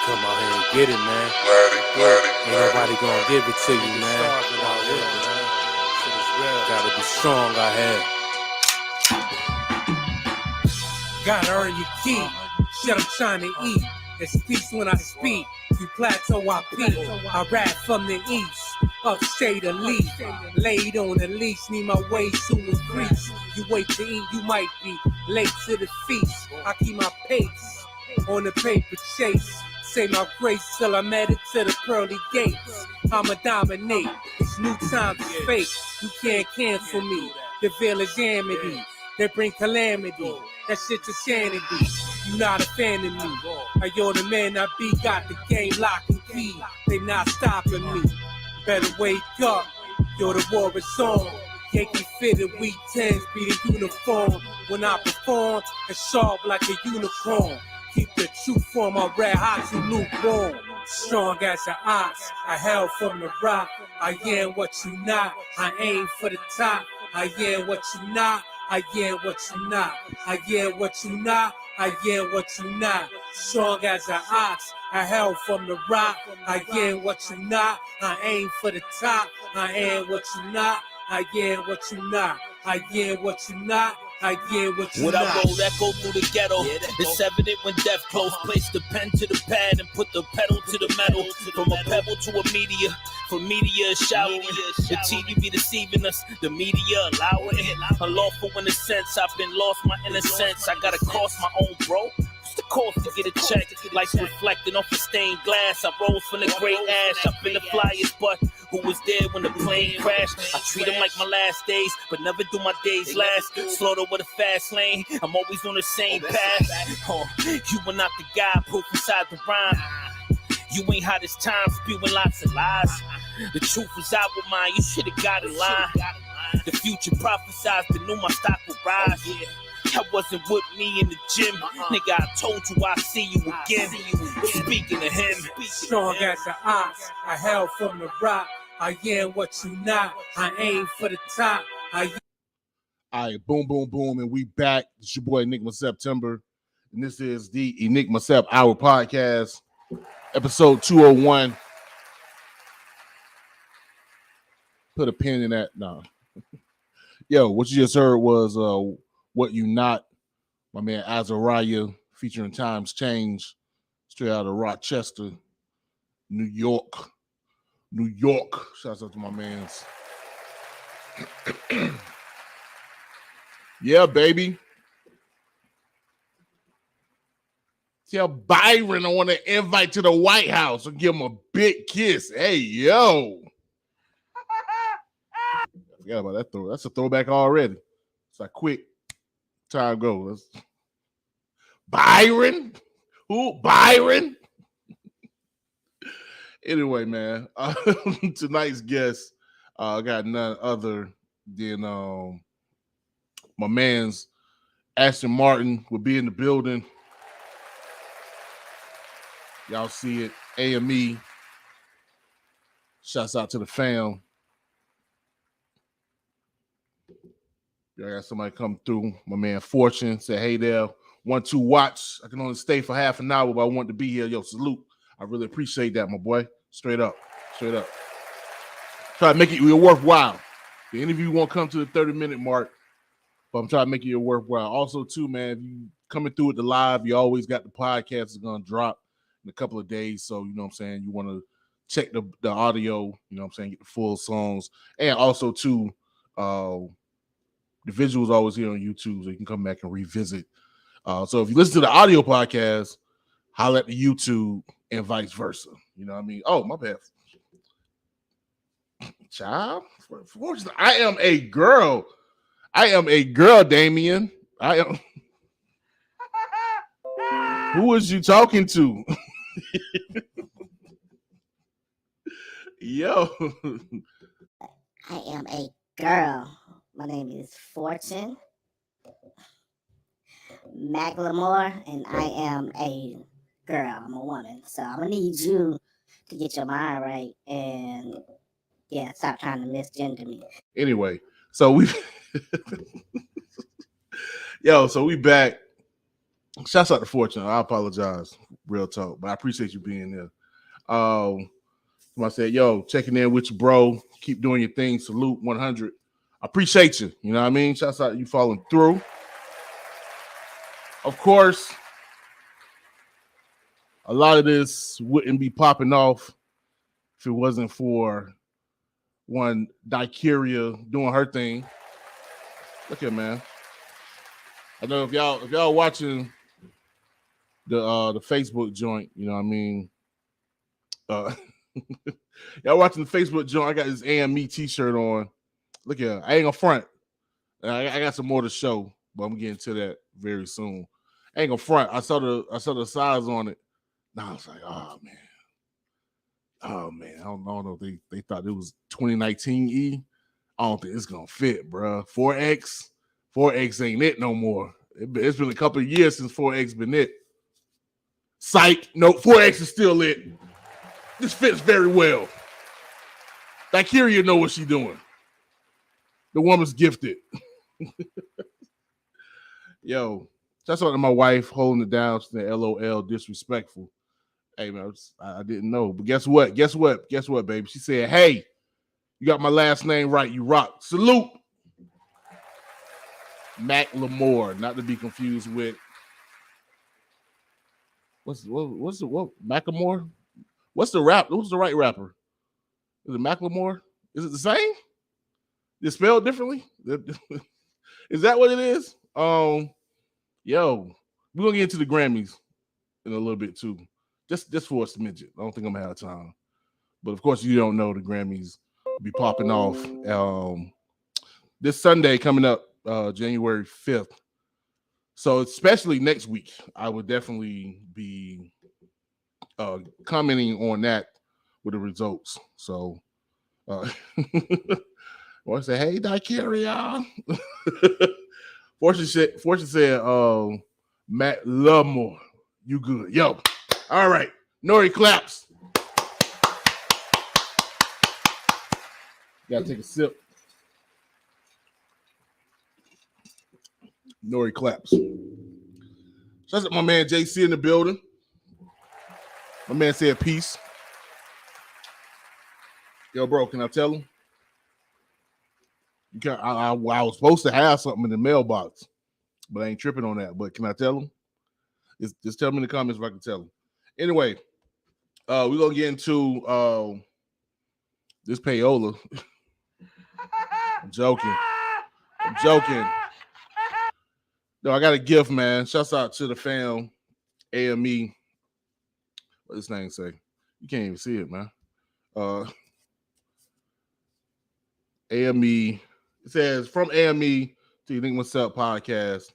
Come out here and get it, man. Ain't nobody gonna give it to you, man. Gotta be strong out here. Gotta earn your keep. Shit, I'm trying to eat. It's peace when I speak. You plateau, I peak. I rap from the east. Upstate elite. Laid on the leash. Need my way to increase. You wait to eat, you might be late to the feast. I keep my pace on the paper chase. Say my grace till I'm headed to the pearly gates. I'ma dominate. It's new times is fake. You can't cancel me. The veil is amity. They bring calamity. That shit's insanity. You not a fan of me. Yo, the man I be got the game locked and key. They not stopping me. Better wake up. Yo, the war is on. Yankee fitted weak 10s be the uniform. When I perform, it's sharp like a unicorn. Keep the truth from my red hot to lukewarm. Strong as an ox, I held from the rock. I am what you not. I aim for the top. I am what you not. I am what you not. I am what you not. I am what you not. Strong as an ox, I held from the rock. I am what you not. I aim for the top. I am what you not. I am what you not. I am what you not. I get what you When I roll, echo through the ghetto. It's evident when death close. Place the pen to the pad and put the pedal to the metal. From a pebble to a meteor. From media showering. The TV be deceiving us. The media allowing it. Unlawful in a sense. I've been lost my innocence. I gotta cost my own, bro. The cost to get a check, lights reflecting off the stained glass. I rose from the great ash. I've been the flyest, but who was there when the plane crashed? I treat them like my last days, but never do my days last. Slaughter with a fast lane, I'm always on the same path. You are not the guy, proof inside the rhyme. You ain't hot as time, spewing lots of lies. The truth was out with mine, you should've got in line. The future prophesied, the knew my stock would rise. That wasn't with me in the gym. Nigga, I told you I'll see you again. Speaking of him. Strong as an ox, I held from the rock. I am what you not. I aim for the top. All right, boom, boom, boom, and we back. It's your boy Enigma September, and this is the Enigma Sept Hour podcast, episode 201. Put a pin in that. Nah. Yo, what you just heard was What You Not, my man Azariah, featuring Times Change, straight out of Rochester, New York. Shouts out to my mans. Yeah, baby. Tell Byron I want to invite to the White House and give him a big kiss. Hey, yo. I forgot about that throw. That's a throwback already. It's like quick. Time goes. Byron? Who? Byron? Anyway, man, tonight's guest got none other than my man's Ashton Martin will be in the building. Y'all see it. AME. Shouts out to the fam. I got somebody come through. My man Fortune said, hey there, 1-2 watch. I can only stay for half an hour, but I want to be here. Yo, salute. I really appreciate that, my boy. Straight up. Try to make it worthwhile. The interview won't come to the 30-minute mark, but I'm trying to make it worthwhile. Also, too, man, if you coming through with the live, you always got the podcast is going to drop in a couple of days. So, you know what I'm saying? You want to check the audio, you know what I'm saying? Get the full songs. And also, too, the visuals always here on YouTube, so you can come back and revisit. So if you listen to the audio podcast, holler at the YouTube and vice versa. You know what I mean? Oh, my bad. Child, I am a girl. Damien. I am. Who is you talking to? Yo. I am a girl. My name is Fortune Macklemore, and I am a girl. I'm a woman. So I'm going to need you to get your mind right and, yeah, stop trying to misgender me. Anyway, so we... so we back. Shouts out to Fortune. I apologize Real talk. But I appreciate you being there. I said, yo, checking in with you, bro. Keep doing your thing. Salute 100. I appreciate you. You know what I mean? Shouts out you following through. Of course, a lot of this wouldn't be popping off if it wasn't for one Dicaria doing her thing. Look here, man. I know if y'all watching the Facebook joint, you know what I mean? Y'all watching the Facebook joint, I got this AME t-shirt on. Look here, I ain't gonna front. I got some more to show, but I'm getting to that very soon. I ain't gonna front. I saw the size on it. Now I was like, oh man. I don't know if they thought it was 2019 E. I don't think it's gonna fit, bro. 4X ain't it no more. It's been a couple of years since 4X been it. Psych, no, 4X is still it. This fits very well. Dicaria know what she's doing. The woman's gifted. Yo, that's what my wife holding it down. She's LOL disrespectful. Hey man, I didn't know, but guess what, baby? She said, "Hey, you got my last name right. You rock. Salute." Macklemore, not to be confused with what's Macklemore? What's the rap? Who's the right rapper? Is it Macklemore? Is it the same? It's spelled differently? Is that what it is? Yo, we're gonna get into the Grammys in a little bit too. Just for a smidget. I don't think I'm gonna have time. But of course, you don't know the Grammys be popping off this Sunday coming up, January 5th. So especially next week, I would definitely be commenting on that with the results. So I say, hey, Dicaria. Fortune said, Matt Lovemore, you good. Yo, all right. Nori claps. Gotta take a sip. Nori claps. Shout out my man JC in the building. My man said peace. Yo, bro, can I tell him? You can't, I was supposed to have something in the mailbox, but I ain't tripping on that. But can I tell him? Just tell me in the comments if I can tell him. Anyway, we're gonna get into this payola. I'm joking. No, I got a gift, man. Shouts out to the fam, AME. What this thing say? You can't even see it, man. AME. It says from AME to Enigma Sept podcast.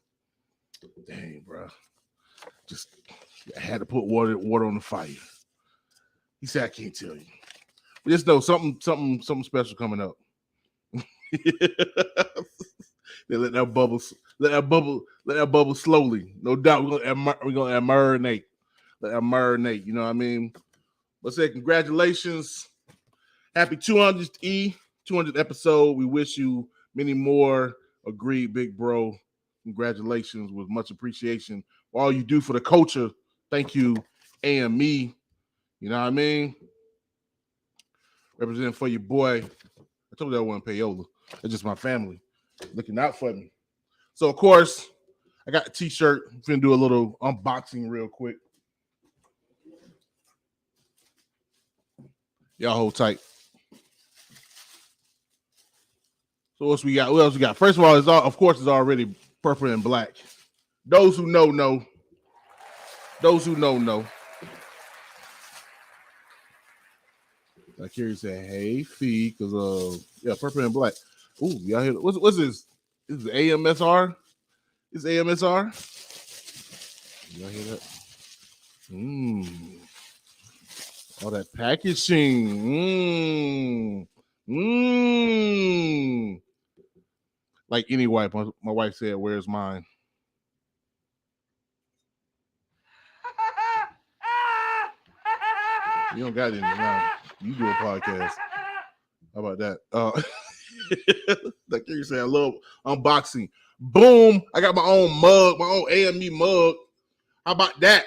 Dang, bro. Just I had to put water on the fire. He said I can't tell you. But just know something special coming up. They let that bubble slowly. No doubt we're gonna marinate. Let that marinate, you know what I mean? But say congratulations. Happy 200th episode. We wish you many more. Agreed, big bro. Congratulations with much appreciation for all you do for the culture. Thank you, AME. You know what I mean? Representing for your boy. I told you I wasn't payola. It's just my family looking out for me. So, of course, I got a t-shirt. I'm going to do a little unboxing real quick. Y'all hold tight. So what else we got? First of all, of course, it's already purple and black. Those who know. Those who know. Like here, say, hey, fee, because purple and black. Ooh, y'all hear what's this? Is it AMSR? Is AMSR? Y'all hear that? All that packaging. Like any wife, my wife said, "Where's mine?" You don't got any now. You do a podcast. How about that? Like you say, I love unboxing. Boom! I got my own mug, my own AME mug. How about that?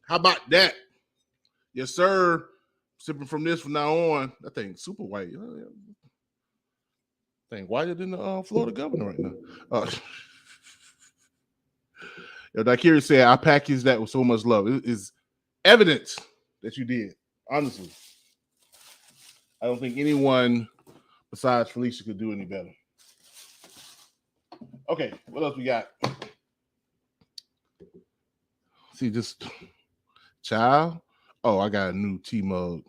How about that? Yes, sir. Sipping from this from now on. That thing's super white. Thing whiter than the Florida governor right now. Dakiri said, I packaged that with so much love. It is evidence that you did. Honestly. I don't think anyone besides Felicia could do any better. Okay, what else we got? See, just child. Oh, I got a new tea mug.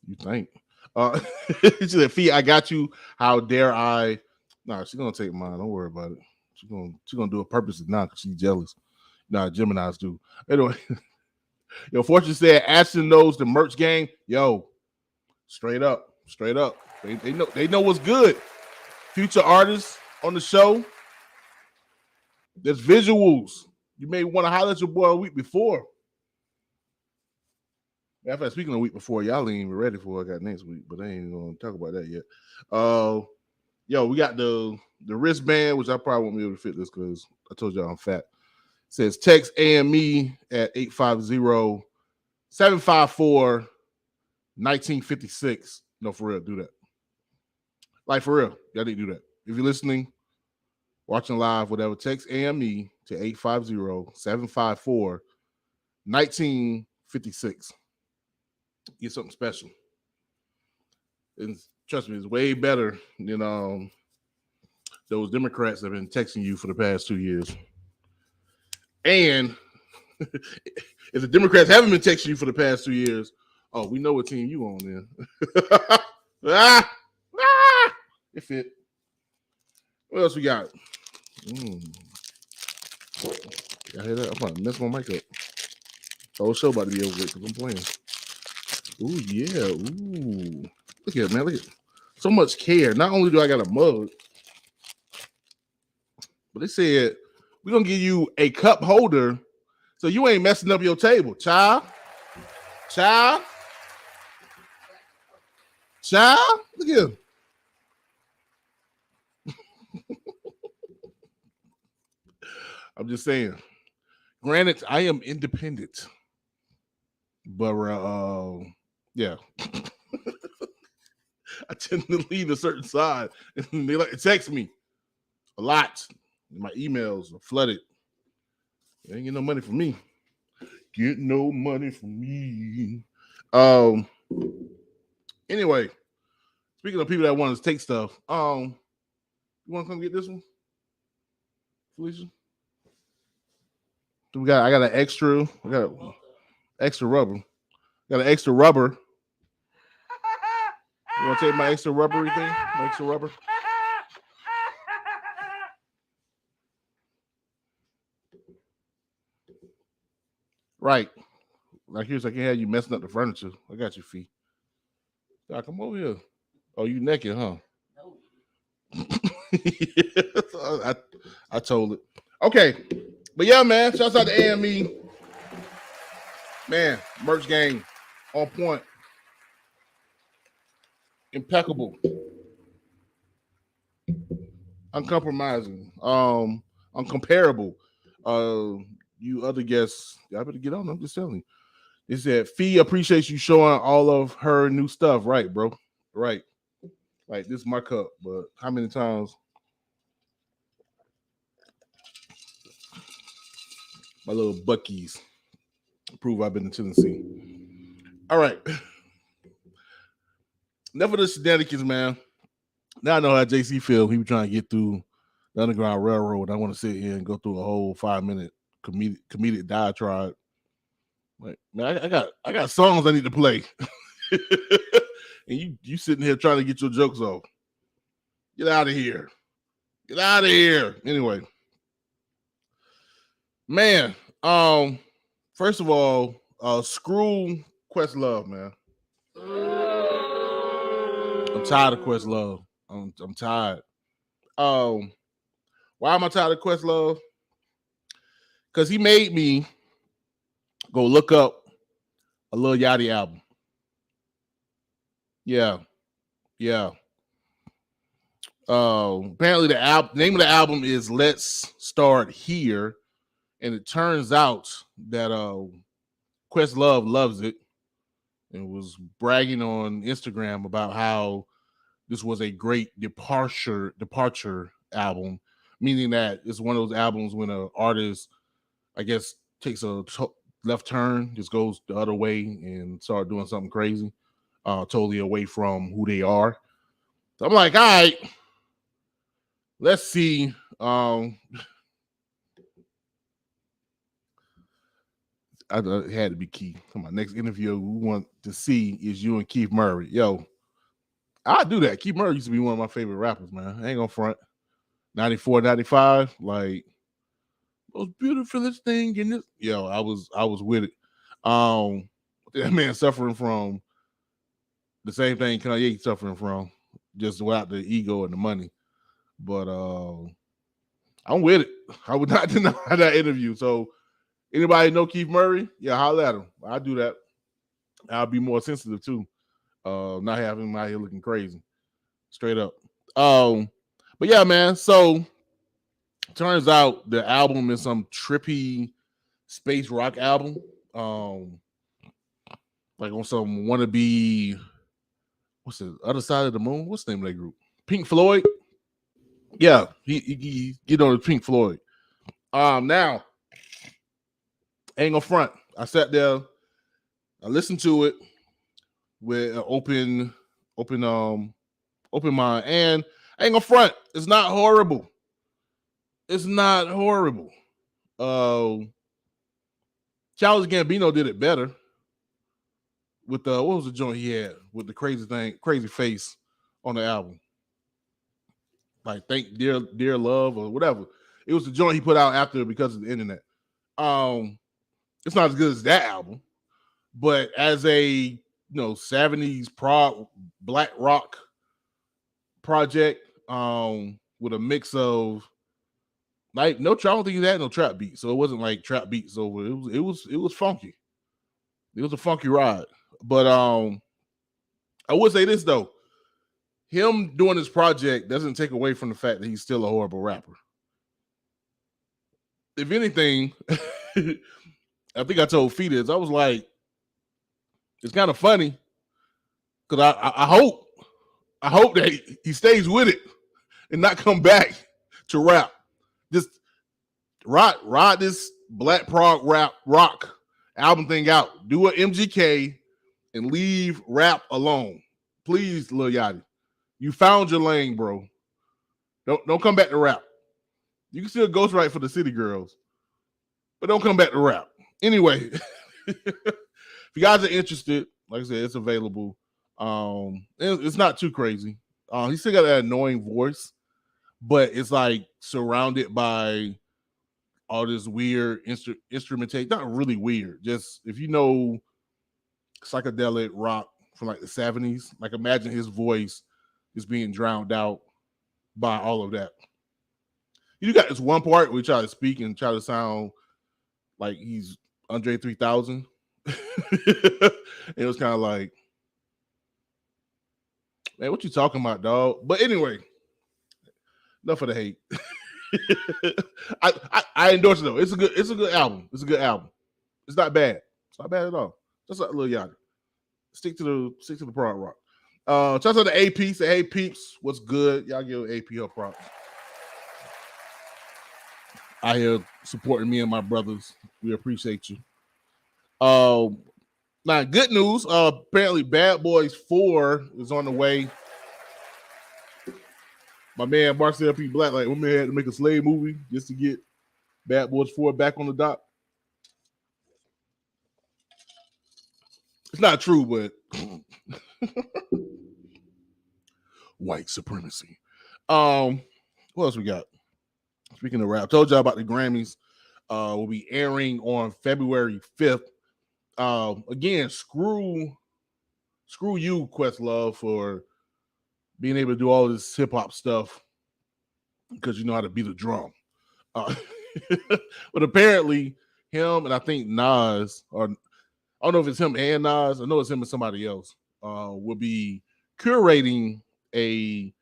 You think? She said, Fee, I got you. How dare I? Nah, she's gonna take mine. Don't worry about it. She's gonna do it purposely now because she's jealous. Nah, Gemini's do. Anyway, yo, Fortune said Ashton knows the merch game. Yo, straight up. They know what's good. Future artists on the show. There's visuals. You may want to holler at your boy a week before. Matter of fact, speaking of a week before, y'all ain't even ready for what I got next week, but I ain't gonna talk about that yet. Yo, we got the wristband, which I probably won't be able to fit this because I told y'all I'm fat. It says text AME at 850-754-1956. No, for real, do that. Like, for real, y'all need to do that. If you're listening, watching live, whatever, text AME to 850-754-1956. Get something special. And trust me, it's way better than those Democrats that have been texting you for the past 2 years. And if the Democrats haven't been texting you for the past 2 years, oh, we know what team you on then. It fit. What else we got? I hear that? I'm about to mess my mic up. The whole show about to be over with because I'm playing. Ooh, yeah. Ooh. Look at it, man. Look at it. So much care. Not only do I got a mug, but they said, we're going to give you a cup holder so you ain't messing up your table. Child. Look at him. I'm just saying. Granted, I am independent. But, yeah. I tend to lean a certain side. And they like to text me a lot. My emails are flooded. They ain't get no money from me. Get no money from me. Anyway, speaking of people that want to take stuff, you want to come get this one, Felicia? I got an extra. I got an extra rubber. Got an extra rubber. You want to take my extra rubbery thing? My extra rubber? Right. Like here's I can have you messing up the furniture. I got your feet. God, come over here. Oh, you naked, huh? No. I told it. Okay. But yeah, man. Shouts out to AME. Man, merch game. On point. Impeccable. Uncompromising. Uncomparable. You other guests, y'all better get on. I'm just telling you. It said, Fee appreciates you showing all of her new stuff. Right, bro. Right. Like, this is my cup, but how many times my little Buckies prove I've been to Tennessee. All right. Enough of the shenanigans, man. Now I know how JC feels. He was trying to get through the Underground Railroad. I want to sit here and go through a whole 5-minute comedic diatribe. Like, man, I got songs I need to play. And you sitting here trying to get your jokes off. Get out of here. Get out of here. Anyway. Man, first of all, screw Questlove, man. I'm tired of Questlove. I'm tired. Why am I tired of Questlove? Because he made me go look up a Lil Yachty album. Yeah. Apparently the name of the album is Let's Start Here. And it turns out that Questlove loves it and was bragging on Instagram about how this was a great departure album, meaning that it's one of those albums when an artist, I guess, takes a left turn, just goes the other way and start doing something crazy, totally away from who they are. So I'm like, all right, let's see. It had to be Keith. Come on, next interview we want to see is you and Keith Murray. Yo, I do that. Keith Murray used to be one of my favorite rappers, man. I ain't gonna front. 94, 95, like most beautifulest thing in this. Yo, I was with it. That man suffering from the same thing Kanye suffering from, just without the ego and the money. But I'm with it. I would not deny that interview. So anybody know Keith Murray? Yeah, holler at him. I do that. I'll be more sensitive too. Not having him out here looking crazy. Straight up. But yeah, man. So turns out the album is some trippy space rock album. Like on some wannabe, what's the other side of the moon? What's the name of that group? Pink Floyd. Yeah, he get on the Pink Floyd. Now, ain't gonna front. I sat there, I listened to it with an open mind, and I ain't gonna front. It's not horrible. It's not horrible. Childish Gambino did it better with what was the joint he had with the crazy face on the album? Like Thank Dear Love or whatever. It was the joint he put out after because of the internet. It's not as good as that album, but as a 70s prog black rock project, with a mix of like I don't think he had no trap beats, so it wasn't like trap beats over. It was funky. It was a funky ride. But I would say this though. Him doing this project doesn't take away from the fact that he's still a horrible rapper. If anything, I think I told Fetus, I was like, it's kind of funny because I hope that he stays with it and not come back to rap. Just ride this black prog rock album thing out. Do an MGK and leave rap alone. Please, Lil Yachty. You found your lane, bro. Don't come back to rap. You can still ghostwrite for the City Girls, but don't come back to rap. Anyway, if you guys are interested, like I said, it's available. It's not too crazy. He still got that annoying voice, but it's like surrounded by all this weird instrumentation. Not really weird. Just if you know psychedelic rock from like the 70s, like imagine his voice is being drowned out by all of that. You got this one part where he try to speak and try to sound like he's Andre 3000. It was kind of like, man, what you talking about, dog? But anyway, enough of the hate. I endorse it though. It's a good album. It's a good album. It's not bad. It's not bad at all. Just like Lil Yachty. Stick to the prog rock. Shout out to AP. Say, hey peeps, what's good? Y'all give AP her props. Out here supporting me and my brothers. We appreciate you. Now, good news. Apparently, Bad Boys 4 is on the way. My man Marcel P. Black, like, one man had to make a slave movie just to get Bad Boys 4 back on the dock. It's not true, but white supremacy. What else we got? Speaking of rap, I told y'all about the Grammys. Will be airing on February 5th. Again, screw you, Questlove, for being able to do all this hip hop stuff because you know how to beat a drum. But apparently, him and I think Nas, or I don't know if it's him and Nas, I know it's him and somebody else, will be curating a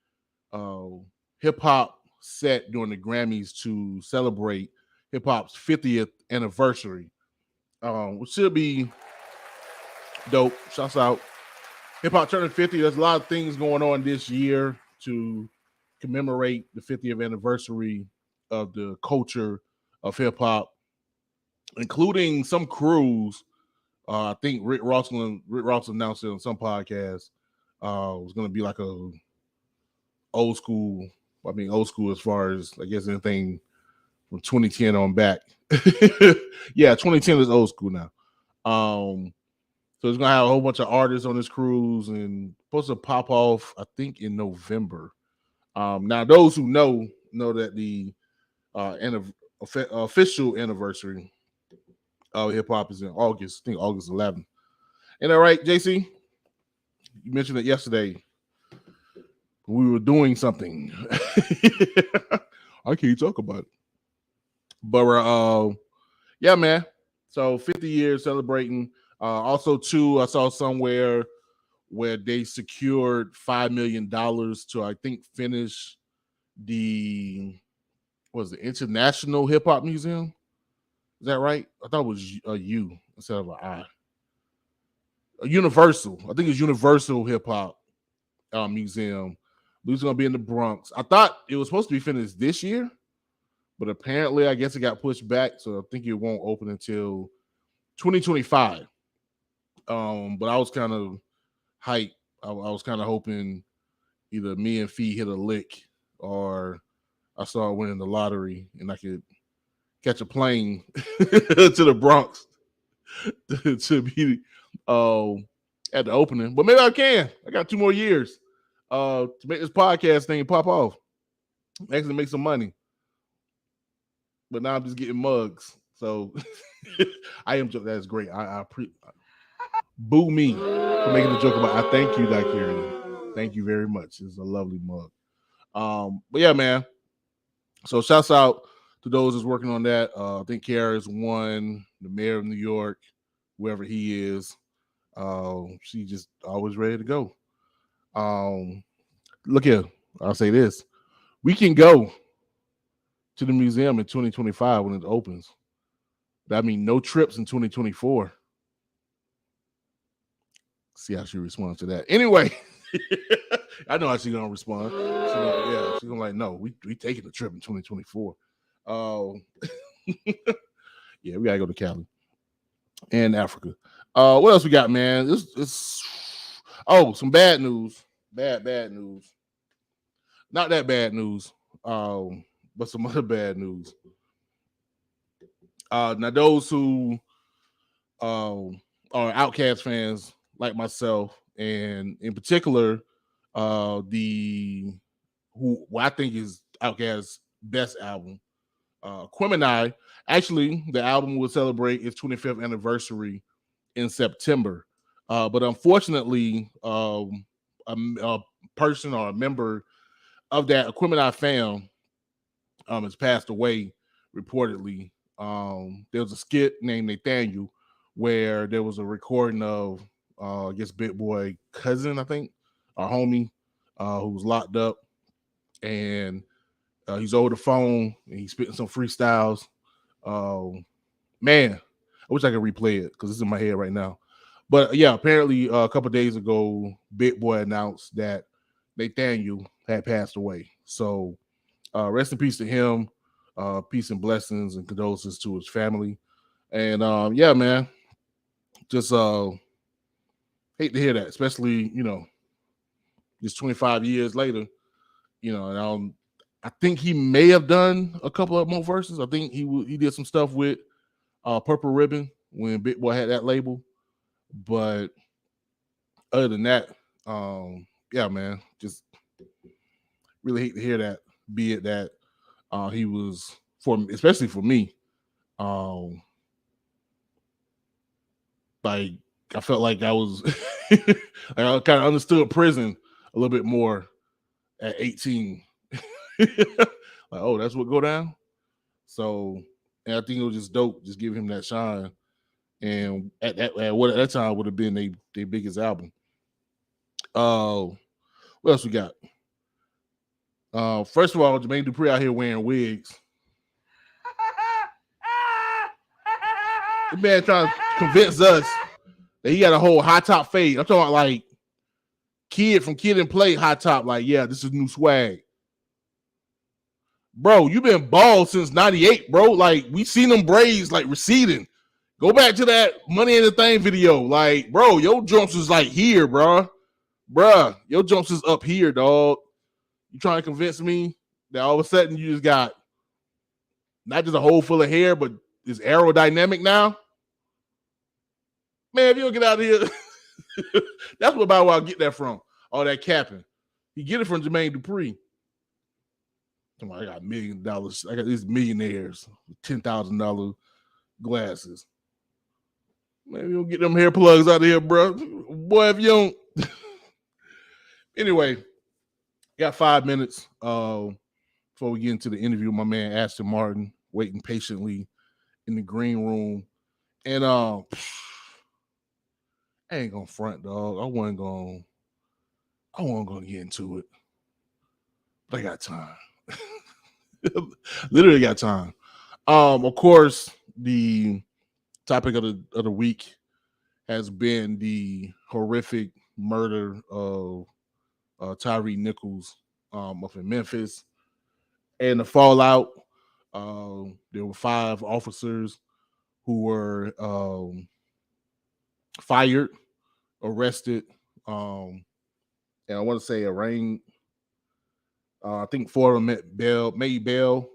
hip hop set during the Grammys to celebrate hip hop's 50th anniversary, which should be dope. Shouts out. Hip hop turning 50. There's a lot of things going on this year to commemorate the 50th anniversary of the culture of hip hop, including some crews. I think Rick Ross announced it on some podcast. It was going to be like a old school. I mean, old school as far as I guess anything from 2010 on back. Yeah, 2010 is old school now. So it's gonna have a whole bunch of artists on this cruise and supposed to pop off, I think, in November. Now those who know that the official anniversary of hip hop is in August. I think August 11th. Ain't that right, JC? You mentioned it yesterday. We were doing something. I can't talk about it. But yeah, man. So 50 years celebrating. Also, too, I saw somewhere where they secured $5 million to, I think, finish the International Hip Hop Museum. Is that right? I thought it was a U instead of an I. A Universal. I think it's Universal Hip Hop Museum. It's going to be in the Bronx. I thought it was supposed to be finished this year, but apparently I guess it got pushed back, so I think it won't open until 2025. But I was kind of hyped. I was kind of hoping either me and Fee hit a lick or I started winning the lottery and I could catch a plane to the Bronx to be at the opening. But maybe I can. I got 2 more years to make this podcast thing pop off. Actually make some money. But now I'm just getting mugs. So I am joking. That's great. Boo me for making the joke about I thank you, Daiquiri. Thank you very much. It's a lovely mug. But yeah, man. So shouts out to those that's working on that. I think Kara's won the mayor of New York, whoever he is. She just always ready to go. Look here. I'll say this. We can go to the museum in 2025 when it opens. That means no trips in 2024. See how she responds to that. Anyway, I know how she's gonna respond. She's gonna like, no, we taking the trip in 2024. Yeah, we gotta go to Cali and Africa. What else we got, man? It's some bad news. Bad news. Not that bad news. But some other bad news. Now those who are Outkast fans like myself, and in particular, who I think is Outkast's best album, Quimini. Actually, the album will celebrate its 25th anniversary in September. But unfortunately, a person or a member of that Quimini fam has passed away, reportedly. There was a skit named Nathaniel where there was a recording of I guess Big Boy cousin, I think, our homie, who was locked up, and he's over the phone and he's spitting some freestyles. Man, I wish I could replay it because it's in my head right now. But yeah, apparently a couple days ago, Big Boy announced that Nathaniel had passed away. So rest in peace to him. Peace and blessings and condolences to his family. And yeah, man, just hate to hear that, especially, just 25 years later, and I think he may have done a couple of more verses. I think he did some stuff with Purple Ribbon when Big Boy had that label. But other than that, yeah, man, just really hate to hear that, be it that he was, especially for me, like I felt like I was like I kind of understood prison a little bit more at 18. Like, oh, that's what go down. So, and I think it was just dope, just giving him that shine. And at that time would have been their biggest album. What else we got? First of all, Jermaine Dupri out here wearing wigs. The man trying to convince us that he got a whole high top fade. I'm talking about like Kid from Kid and Play high top. Like, yeah, this is new swag. Bro, you been bald since 98, bro. Like, we seen them braids like receding. Go back to that Money in the Thing video. Like, bro, your jumps is like here, bro. Bruh, your jumps is up here, dog. You trying to convince me that all of a sudden you just got not just a hole full of hair, but it's aerodynamic now? Man, if you don't get out of here, that's what Bow Wow get that from. All that capping. He get it from Jermaine Dupri. I got $1 million. I got these millionaires with $10,000 glasses. Man, you don't get them hair plugs out of here, bro. Boy, if you don't. Anyway, got 5 minutes before we get into the interview with my man Ashton Martin, waiting patiently in the green room. And I ain't gonna front, dog. I wasn't gonna get into it. But I got time. Literally got time. Of course, the topic of the week has been the horrific murder of Tyre Nichols up in Memphis. And the fallout, there were 5 officers who were fired, arrested, and I want to say arraigned. I think 4 of them made bail.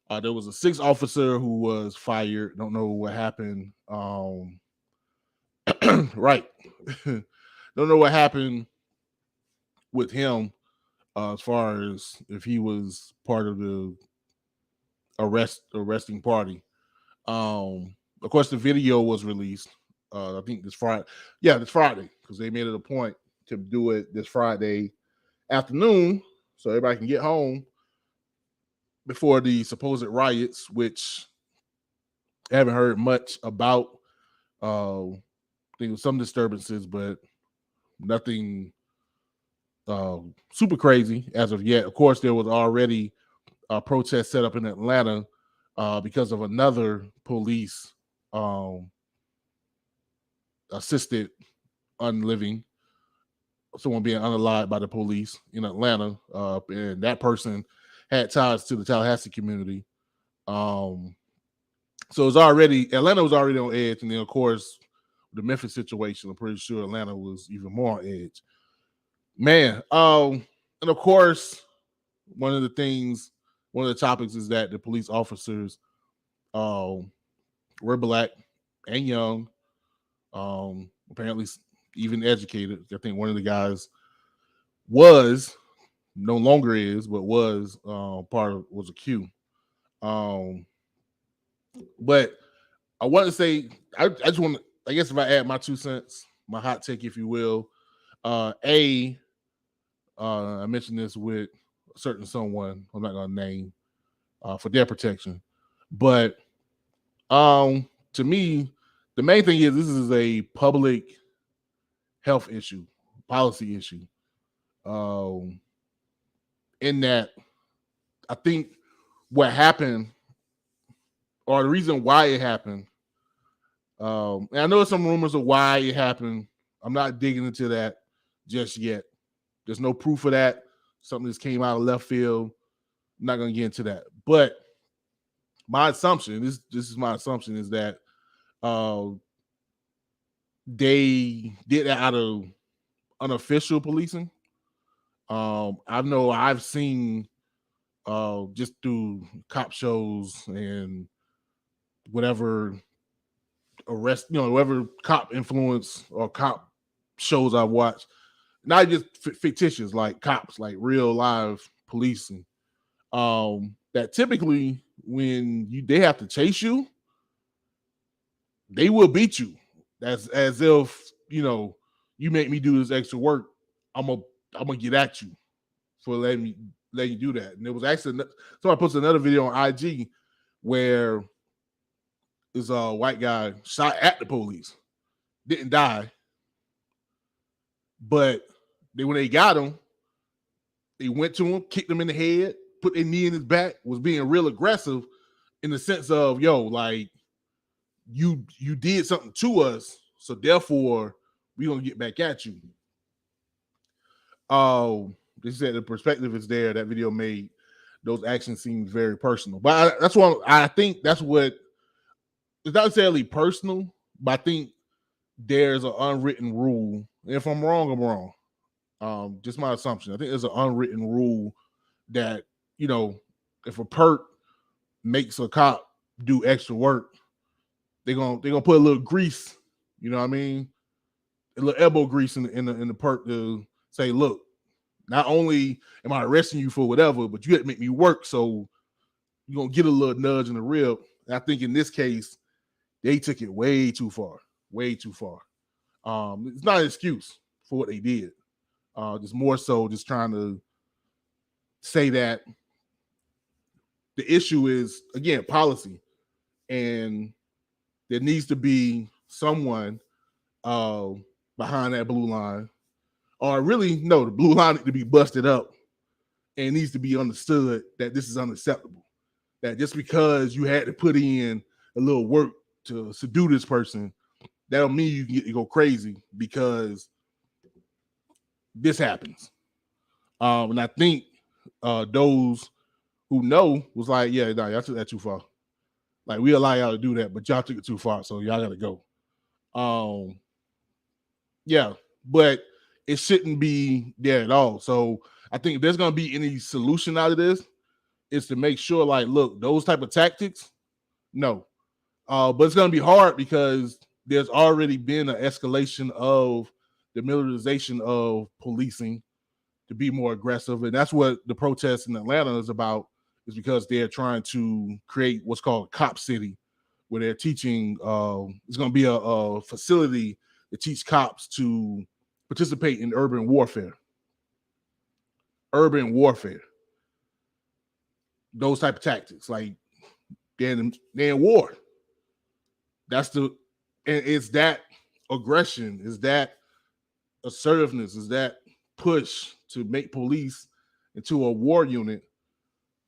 There was a 6th officer who was fired. Don't know what happened. Right. Don't know what happened with him as far as if he was part of the arresting party. Of course, the video was released. I think this Friday. Yeah, this Friday, because they made it a point to do it this Friday afternoon so everybody can get home before the supposed riots, which I haven't heard much about. I think it was some disturbances, but nothing super crazy as of yet. Of course, there was already a protest set up in Atlanta because of another police assisted unliving, someone being unalived by the police in Atlanta, and that person had ties to the Tallahassee community. So Atlanta was already on edge, and then of course the Memphis situation, I'm pretty sure Atlanta was even more on edge. Man, and of course, one of the topics is that the police officers were Black and young, apparently even educated. I think one of the guys was, no longer is, but was was a Q. But I want to say, I just want to, I guess if I add my 2 cents, my hot take, if you will, I mentioned this with a certain someone I'm not gonna name for their protection, but to me, the main thing is this is a public health issue, policy issue. In that, I think what happened, or the reason why it happened, and I know some rumors of why it happened. I'm not digging into that just yet. There's no proof of that. Something just came out of left field. I'm not going to get into that. But my assumption, this is my assumption, is that they did that out of unofficial policing. I know I've seen just through cop shows and whatever whatever cop influence or cop shows I've watched, not just fictitious, like cops, like real live policing, that typically when they have to chase you, they will beat you. That's as if, you make me do this extra work, I'm gonna get at you for letting you do that. And there was actually somebody posted another video on IG where this white guy shot at the police, didn't die, but when they got him, they went to him, kicked him in the head, put their knee in his back, was being real aggressive in the sense of, like, you did something to us, so therefore we're gonna get back at you. They said the perspective is there. That video made those actions seem very personal, but that's what I think. That's what it's not necessarily personal, but I think there's an unwritten rule. And if I'm wrong, I'm wrong. Just my assumption. I think there's an unwritten rule that, you know, if a perk makes a cop do extra work, they're gonna put a little grease, you know what I mean? A little elbow grease in the perk to say, look, not only am I arresting you for whatever, but you had to make me work, so you're gonna get a little nudge in the rib. And I think in this case, they took it way too far. Way too far. It's not an excuse for what they did. Just more so just trying to say that the issue is, again, policy. And there needs to be someone behind that blue line. Or really, no, the blue line needs to be busted up. And it needs to be understood that this is unacceptable. That just because you had to put in a little work to subdue this person, that don't mean you can get to go crazy because this happens. And I think those who know was like, yeah, no, y'all took that too far. Like, we allow y'all to do that, but y'all took it too far, so y'all gotta go. Yeah, but it shouldn't be there at all. So I think if there's gonna be any solution out of this, is to make sure, like, look, those type of tactics, no. But it's gonna be hard because there's already been an escalation of the militarization of policing to be more aggressive. And that's what the protest in Atlanta is about, is because they're trying to create what's called a cop city, where they're teaching, it's going to be a facility that teach cops to participate in urban warfare. Urban warfare. Those type of tactics, like they're in war. And it's that aggression, is that assertiveness, is that push to make police into a war unit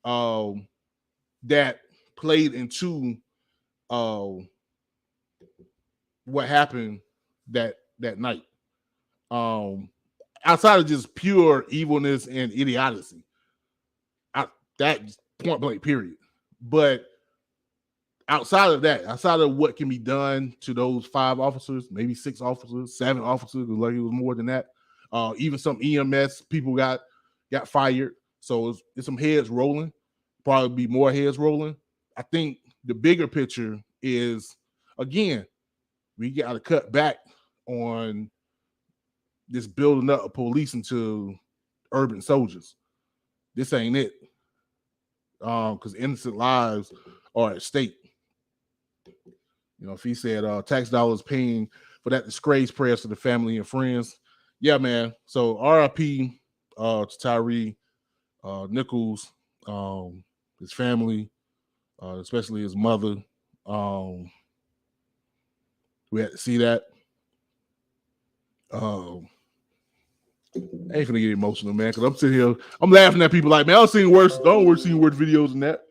that played into what happened that night. Outside of just pure evilness and idiocy, that point blank period. But outside of that, outside of what can be done to those 5 officers, maybe 6 officers, 7 officers, like it was more than that. Even some EMS people got fired. So it's some heads rolling, probably be more heads rolling. I think the bigger picture is, again, we got to cut back on this building up of police into urban soldiers. This ain't it. Because innocent lives are at stake. You know, if he said tax dollars paying for that disgrace, prayers to the family and friends. Yeah, man. So RIP to Tyre Nichols, his family, especially his mother. We had to see that. I ain't gonna get emotional, man, because I'm sitting here, I'm laughing at people like, man, I've seen worse. I don't see worse videos than that.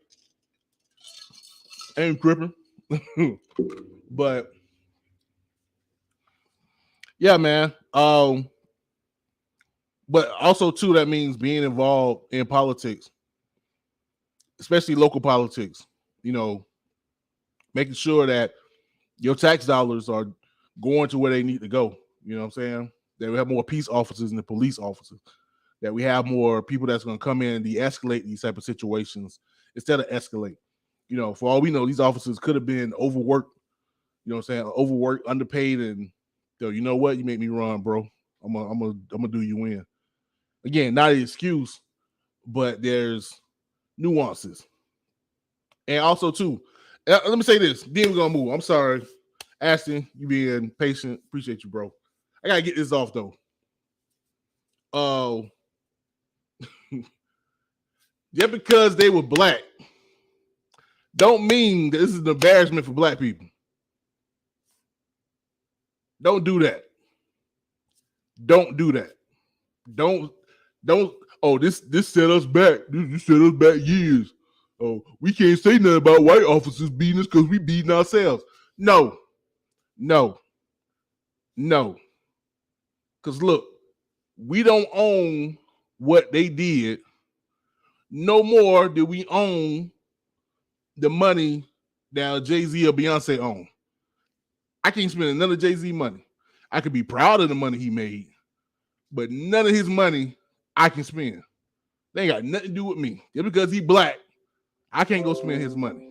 Ain't tripping. But yeah, man. But also too, that means being involved in politics, especially local politics, you know, making sure that your tax dollars are going to where they need to go. You know what I'm saying? That we have more peace officers than police officers. That we have more people that's going to come in and de-escalate these type of situations instead of escalate. You know, for all we know, these officers could have been overworked. You know what I'm saying? Overworked, underpaid, and you know what? You make me run, bro. I'm gonna do you in. Again, not an excuse, but there's nuances. And also, too, let me say this. Then we're gonna move. I'm sorry, Ashton, you being patient. Appreciate you, bro. I gotta get this off though. Just because they were black don't mean that this is an embarrassment for black people. Don't do that. Don't do that. Don't. Oh, this set us back. This set us back years. Oh, we can't say nothing about white officers beating us because we beating ourselves. No. Because look, we don't own what they did. No more do we own the money that Jay-Z or Beyonce own. I can't spend none of Jay-Z money. I could be proud of the money he made, but none of his money I can spend. They ain't got nothing to do with me. Just because he black, I can't go spend his money.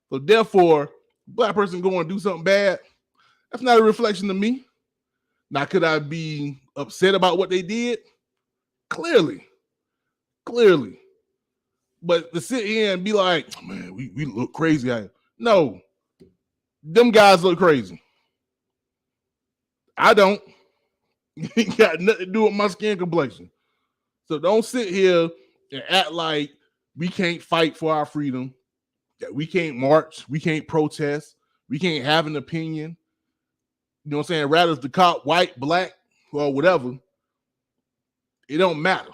So therefore, black person going to do something bad, that's not a reflection of me. Now, could I be upset about what they did? Clearly. But to sit here and be like, oh, man, we look crazy. No, them guys look crazy. I don't. It got nothing to do with my skin complexion. So don't sit here and act like we can't fight for our freedom, that we can't march, we can't protest, we can't have an opinion. You know what I'm saying? Rather the cop white, black, or whatever, it don't matter.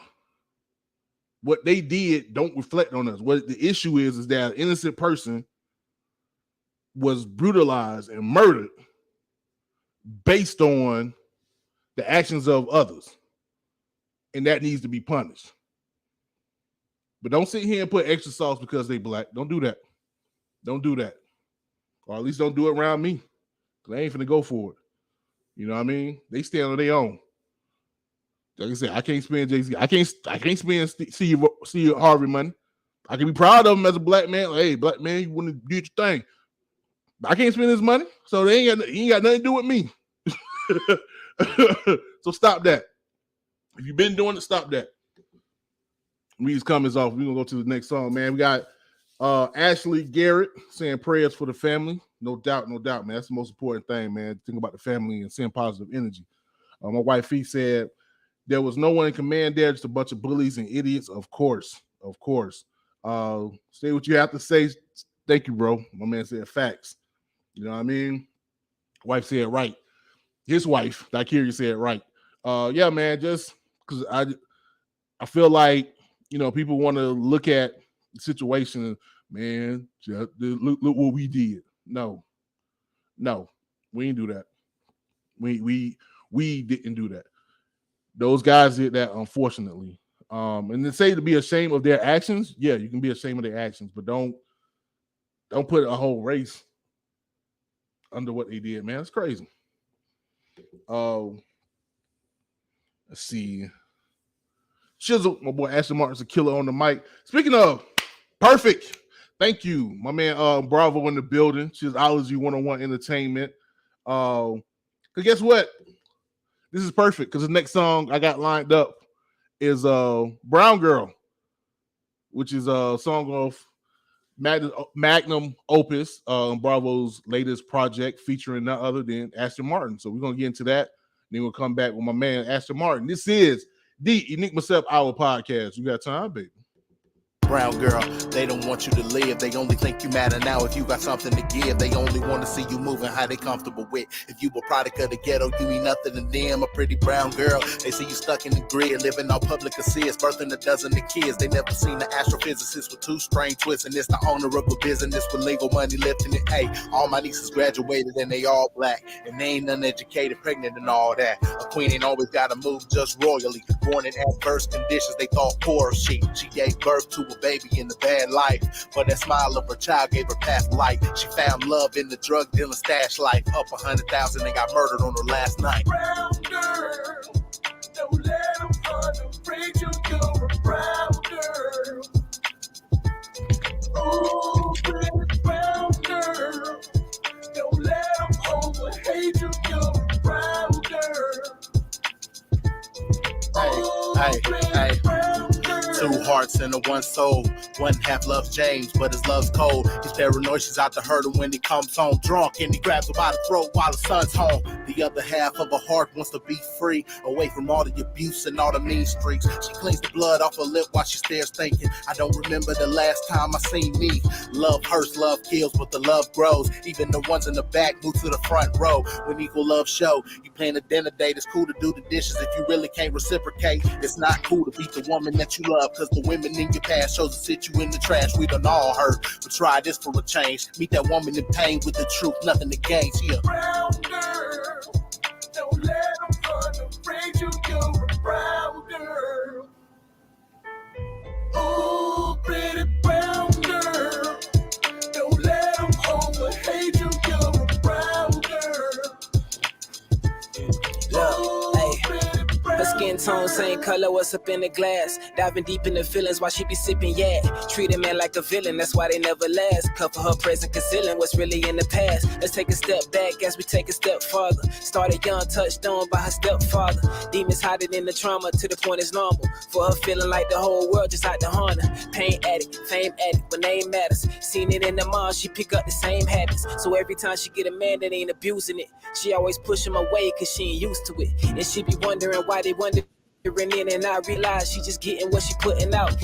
What they did don't reflect on us. What the issue is that an innocent person was brutalized and murdered based on the actions of others. And that needs to be punished. But don't sit here and put extra sauce because they black. Don't do that. Or at least don't do it around me. Because I ain't finna go for it. You know what I mean? They stand on their own. Like I said, I can't spend Jay-Z. I can't spend Steve Harvey money. I can be proud of him as a black man. Like, hey, black man, you want to do your thing. But I can't spend his money, so he ain't got nothing to do with me. So stop that. If you've been doing it, stop that. These comments off. We're gonna go to the next song, man. We got Ashley Garrett saying prayers for the family. No doubt, man. That's the most important thing, man. Think about the family and send positive energy. My wife Fee said there was no one in command there, just a bunch of bullies and idiots. Of course. Say what you have to say. Thank you, bro. My man said facts. You know what I mean? Wife said right. His wife, Tyre, said right. Yeah, man, just because I feel like, you know, people want to look at the situation, man, just look what we did. No, we didn't do that. We didn't do that. Those guys did that, unfortunately. And to say to be ashamed of their actions, yeah, you can be ashamed of their actions, but don't put a whole race under what they did, man. It's crazy. Let's see. Shizzle, my boy Ashton Martin's a killer on the mic. Speaking of perfect, thank you, my man. Umbravo in the building. Shizology 101 Entertainment. Cause guess what? This is perfect because the next song I got lined up is Brown Girl, which is a song of Magnum Opus, Umbravo's latest project featuring none other than Ashton Martin. So we're gonna get into that. Then we'll come back with my man Ashton Martin. This is the Enigma Sept Hour podcast. You got time, baby? Brown girl, they don't want you to live. They only think you matter now if you got something to give. They only want to see you moving how they comfortable with. If you a product of the ghetto, you mean nothing to them. A pretty brown girl, they see you stuck in the grid, living on public assist, birthing a dozen of kids. They never seen an astrophysicist with 2 string twists, and it's the owner of a business with legal money lifting it. Hey, all my nieces graduated and they all black, and they ain't uneducated, pregnant and all that. A queen ain't always got to move just royally. Born in adverse conditions, they thought poor she gave birth to a baby in the bad life, but that smile of her child gave her past life. She found love in the drug dealing stash life. Up 100,000 and got murdered on her last night. Brown girl, don't let them afraid you're a brown girl. Oh, pretty brown girl, don't let them hate you're a brown girl. Hey. 2 hearts and a 1 soul. 1 half loves James, but his love's cold. He's paranoid, she's out to hurt him when he comes home drunk, and he grabs her by the throat while the son's home. The other half of her heart wants to be free, away from all the abuse and all the mean streaks. She cleans the blood off her lip while she stares thinking, I don't remember the last time I seen me. Love hurts, love kills, but the love grows. Even the ones in the back move to the front row. When equal love show, you plan a dinner date, it's cool to do the dishes. If you really can't reciprocate, it's not cool to beat the woman that you love up, cause the women in your past chose to sit you in the trash. We done all hurt, but try this for a change. Meet that woman in pain with the truth, nothing to gain. Yeah. Brown girl, don't let them run afraid you're a brown girl. Oh, pretty brown girl, don't let them overhate you're a brown girl. Look, hey. Her skin tone, same color, what's up in the glass? Diving deep in the feelings while she be sipping, yeah. Treat a man like a villain, that's why they never last. Cover her present, concealing what's really in the past. Let's take a step back as we take a step farther. Started young, touched on by her stepfather. Demons hiding in the trauma to the point it's normal. For her feeling like the whole world just out to harm her. Pain addict, fame addict, when name matters. Seen it in the mom, she pick up the same habits. So every time she get a man that ain't abusing it, she always push him away cause she ain't used to it. And she be wondering why they wondering in, and I realize she just getting what she putting out.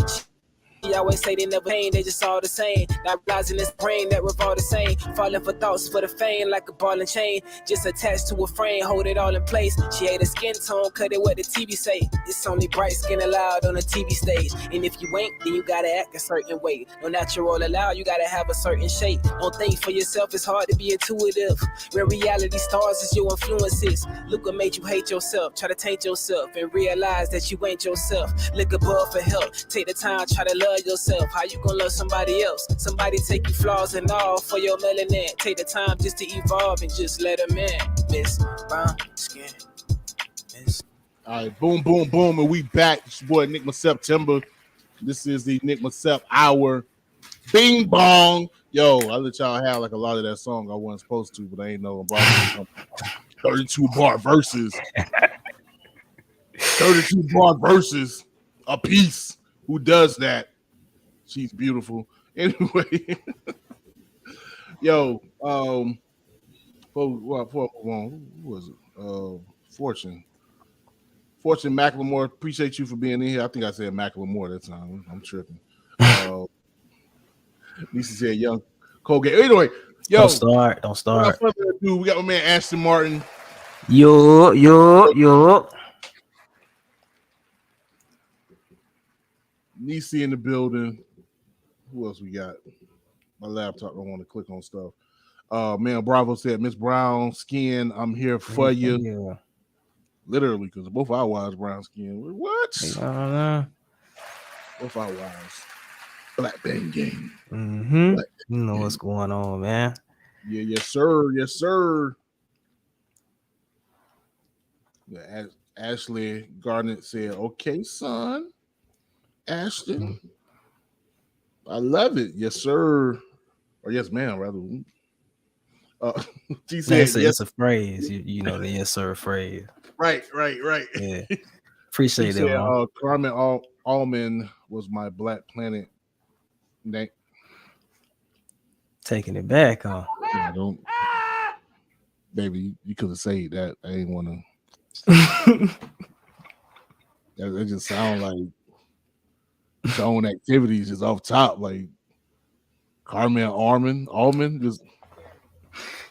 She always say they never pain, they just all the same. Not realizing this brain that revolve the same. Falling for thoughts for the fame like a ball and chain. Just attached to a frame, hold it all in place. She hate her skin tone, cut it what the TV say. It's only bright skin allowed on the TV stage. And if you ain't, then you gotta act a certain way. No natural allowed, you gotta have a certain shape. Don't think for yourself, it's hard to be intuitive. Where reality stars is your influences. Look what made you hate yourself. Try to taint yourself and realize that you ain't yourself. Look above for help. Take the time, try to love yourself. How you gonna love somebody else? Somebody take your flaws and all for your melanin. Take the time just to evolve and just let them in. Miss Brown Skin. Miss. All right, boom, boom, boom, and we back. It's your boy Enigma September. This is the Enigma Sept Hour. Bing bong. Yo, I let y'all have like a lot of that song I wasn't supposed to, but I ain't know about 32 bar verses. 32 bar verses a piece. Who does that? She's beautiful. Anyway, yo, who was it? Fortune Macklemore. Appreciate you for being in here. I think I said Macklemore that time. I'm tripping. Lisa said young Colgate. Anyway, yo, don't start. Without further ado, we got my man Ashton Martin. Yo. Nisi in the building. Who else we got? My laptop don't want to click on stuff. Man, Bravo said, Miss Brown Skin, I'm here for you. Yeah. Literally, because both our wives brown skin. What? Both our wives. Black Bang Gang. Mm-hmm. You know what's going on, man. Yeah, yes, sir. Yes, sir. Yeah, Ashley Garnett said, okay, son. Ashton. I love it. Yes, sir. Or yes, ma'am, rather. She said, yes, it's a phrase. You know the yes, sir phrase. Right. Yeah. Appreciate she that. Said, Carmen Allman was my Black Planet name. Taking it back, huh? Yeah, don't. Baby, you could have said that. I ain't want to. That just sound like its own activities is off top, like Carmen Allman just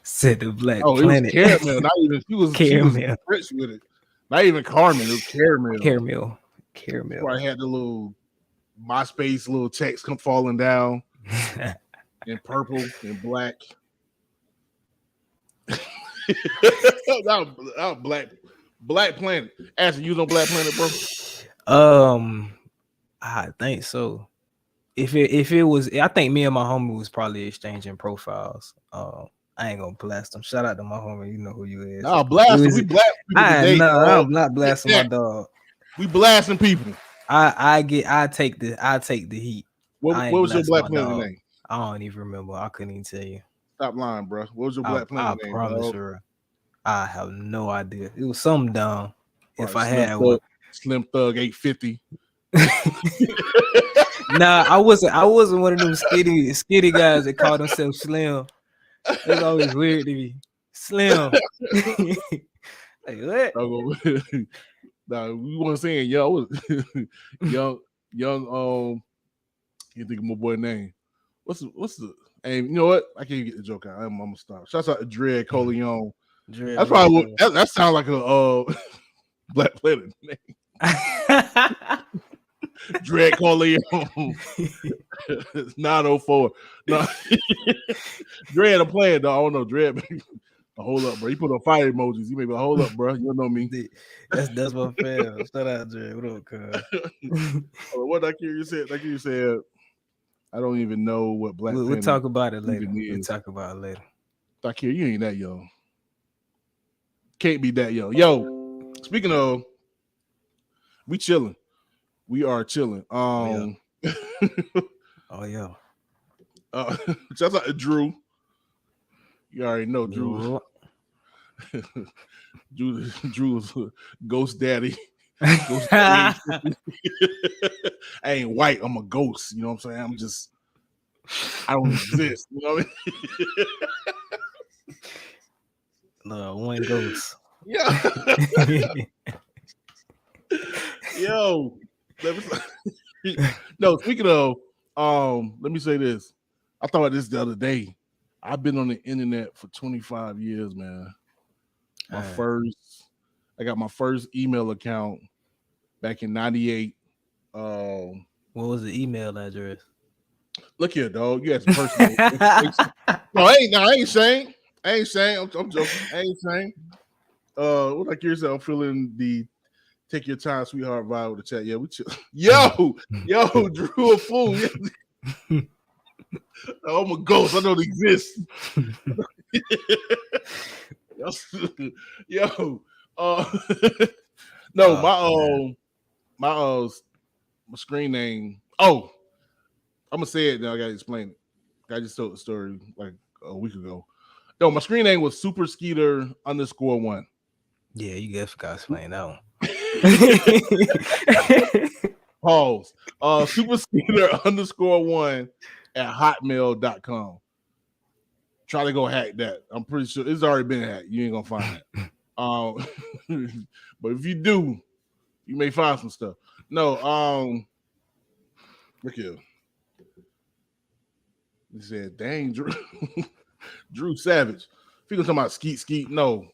said the Black Planet. It was caramel. Not even she was rich with it. Not even Carmen. It was caramel. Where I had the little MySpace little text come falling down in purple and black. that Black Planet. Ashton, you know Black Planet, bro? I think so. If it was, I think me and my homie was probably exchanging profiles. I ain't gonna blast them. Shout out to my homie. You know who you is. No, blast him. We blast people. I'm not blasting my dog. We blasting people. I take the heat. What was your Black Planet name? I don't even remember. I couldn't even tell you. Stop lying, bro. What was your Black Planet name? I promise you. I have no idea. It was something dumb. If I had one. Slim Thug 850. Nah, I wasn't one of them skinny guys that call themselves Slim. It's always weird to me. Slim. Like what? Nah, we weren't saying young. You think of my boy name? What's the? And you know what? I can't get the joke out. I'm gonna stop. Shouts out to Dread Coleon. That's probably that sounds like a Black Planet name. Dread Corleone. 904. No, Dread, I'm playing though. I don't know Dread. Hold up, bro. You put on fire emojis. You may be like, hold up, bro. You don't know me. That's my fam. Shout out, Dread. What up, cuz? What that you said? Like you said, I don't even know what Black. We'll talk about it later. We'll talk about it later. Dakir, you ain't that young. Can't be that young. Yo, speaking of, we chilling. We are chilling. Oh yeah. Shout out to Drew. You already know Drew. Drew's ghost daddy. Ghost daddy. I ain't white. I'm a ghost. You know what I'm saying? I don't exist. You know what I mean? No, one ghost. Yeah. Yo. No, speaking of, let me say this. I thought about this the other day. I've been on the internet for 25 years, man. I got my first email account back in 98. What was the email address? Look here, dog. You had some personal. No, I ain't saying. I'm joking. I ain't saying. What like yourself feeling the take your time, sweetheart vibe with the chat. Yeah, we chill. Yo, Drew a fool. I'm a ghost. I don't exist. Yo, no, my screen name. Oh, I'm gonna say it now. I gotta explain it. I just told the story like a week ago. No, my screen name was Super Skeeter _1. Yeah, you guys forgot to explain that one. Pause. Super Skeeter _1 at hotmail.com. Try to go hack that. I'm pretty sure it's already been hacked. You ain't gonna find it. But if you do, you may find some stuff. No, look here. He said, dang, Drew. Drew Savage. If you're talking about skeet, no.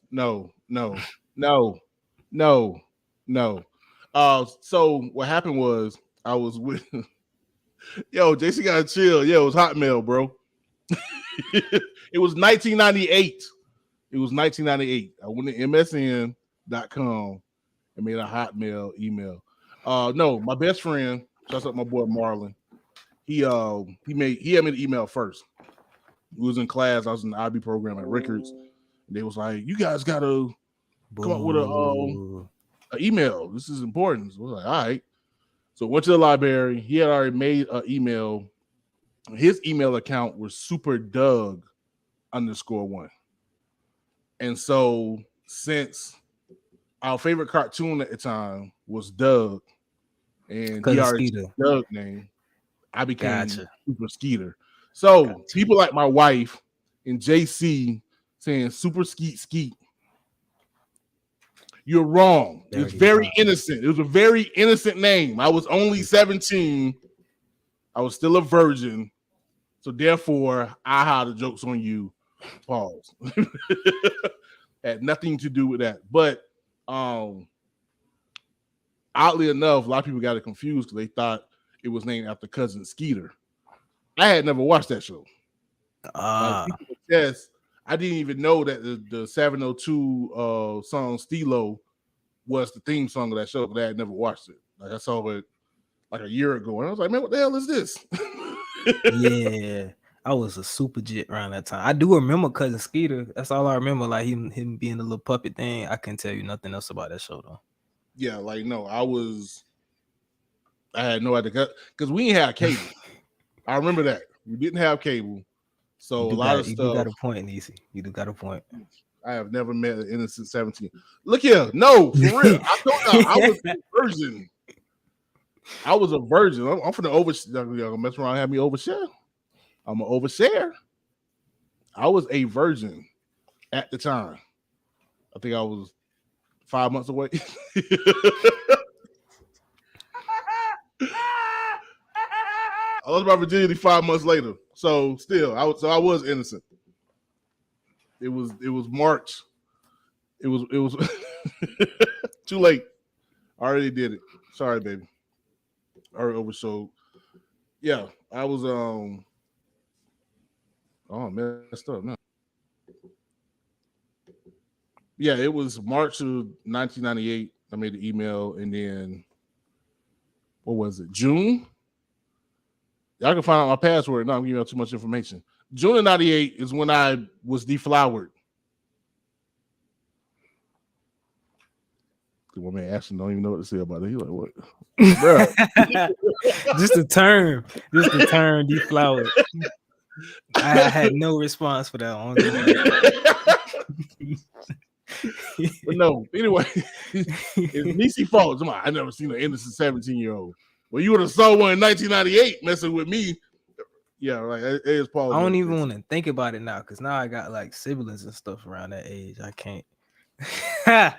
So what happened was I was with JC gotta chill. Yeah, it was Hotmail, bro. It was 1998. It was 1998. I went to msn.com and made a Hotmail email. No, my best friend, shouts out my boy Marlon. He had me the email first. We was in class. I was in the IB program at Rickards. And they was like, "You guys gotta come up with an email. This is important." So I was like, "All right." So went to the library. He had already made an email. His email account was SuperDoug _1. And so since our favorite cartoon at the time was Doug, and he already Doug name, I became Super Skeeter. So people like my wife and JC saying Super Skeet. You're wrong. It's very innocent. It was a very innocent name. I was only 17. I was still a virgin. So therefore, I had the jokes on you. Pause. Had nothing to do with that. But oddly enough, a lot of people got it confused because they thought it was named after Cousin Skeeter. I had never watched that show. Yes, I didn't even know that the 702 song Stilo was the theme song of that show, but I had never watched it. Like I saw it like a year ago, and I was like, man, what the hell is this? Yeah, I was a super jit around that time. I do remember Cousin Skeeter. That's all I remember, like him being a little puppet thing. I couldn't tell you nothing else about that show though. Yeah, like no, I had no idea because we didn't have cable. I remember that. We didn't have cable. So a lot of stuff. You got a point, Niecy. You do got a point. I have never met an innocent 17. Look here. No, for real. I thought I was a virgin. I was a virgin. I'm finna y'all mess around and have me overshare. I'm an overshare. I was a virgin at the time. I think I was 5 months away. I lost my virginity 5 months later. So still, I was innocent. It was March. It was too late. I already did it. Sorry, baby. Or oversold. Yeah, I was oh, messed up now. Yeah, it was March of 1998. I made the email, and then what was it? June. Y'all can find out my password. No, I'm giving you too much information. June of 98 is when I was deflowered. My man Ashton don't even know what to say about it. He like, what? Bro. Just the term deflowered. I had no response for that one. But no, anyway, it's Niecy's fault. I never seen an innocent 17-year-old. Well, you would have saw one in 1998 messing with me. Yeah, right. It is Paul. I don't even want to think about it now because now I got like siblings and stuff around that age. I can't. Yeah.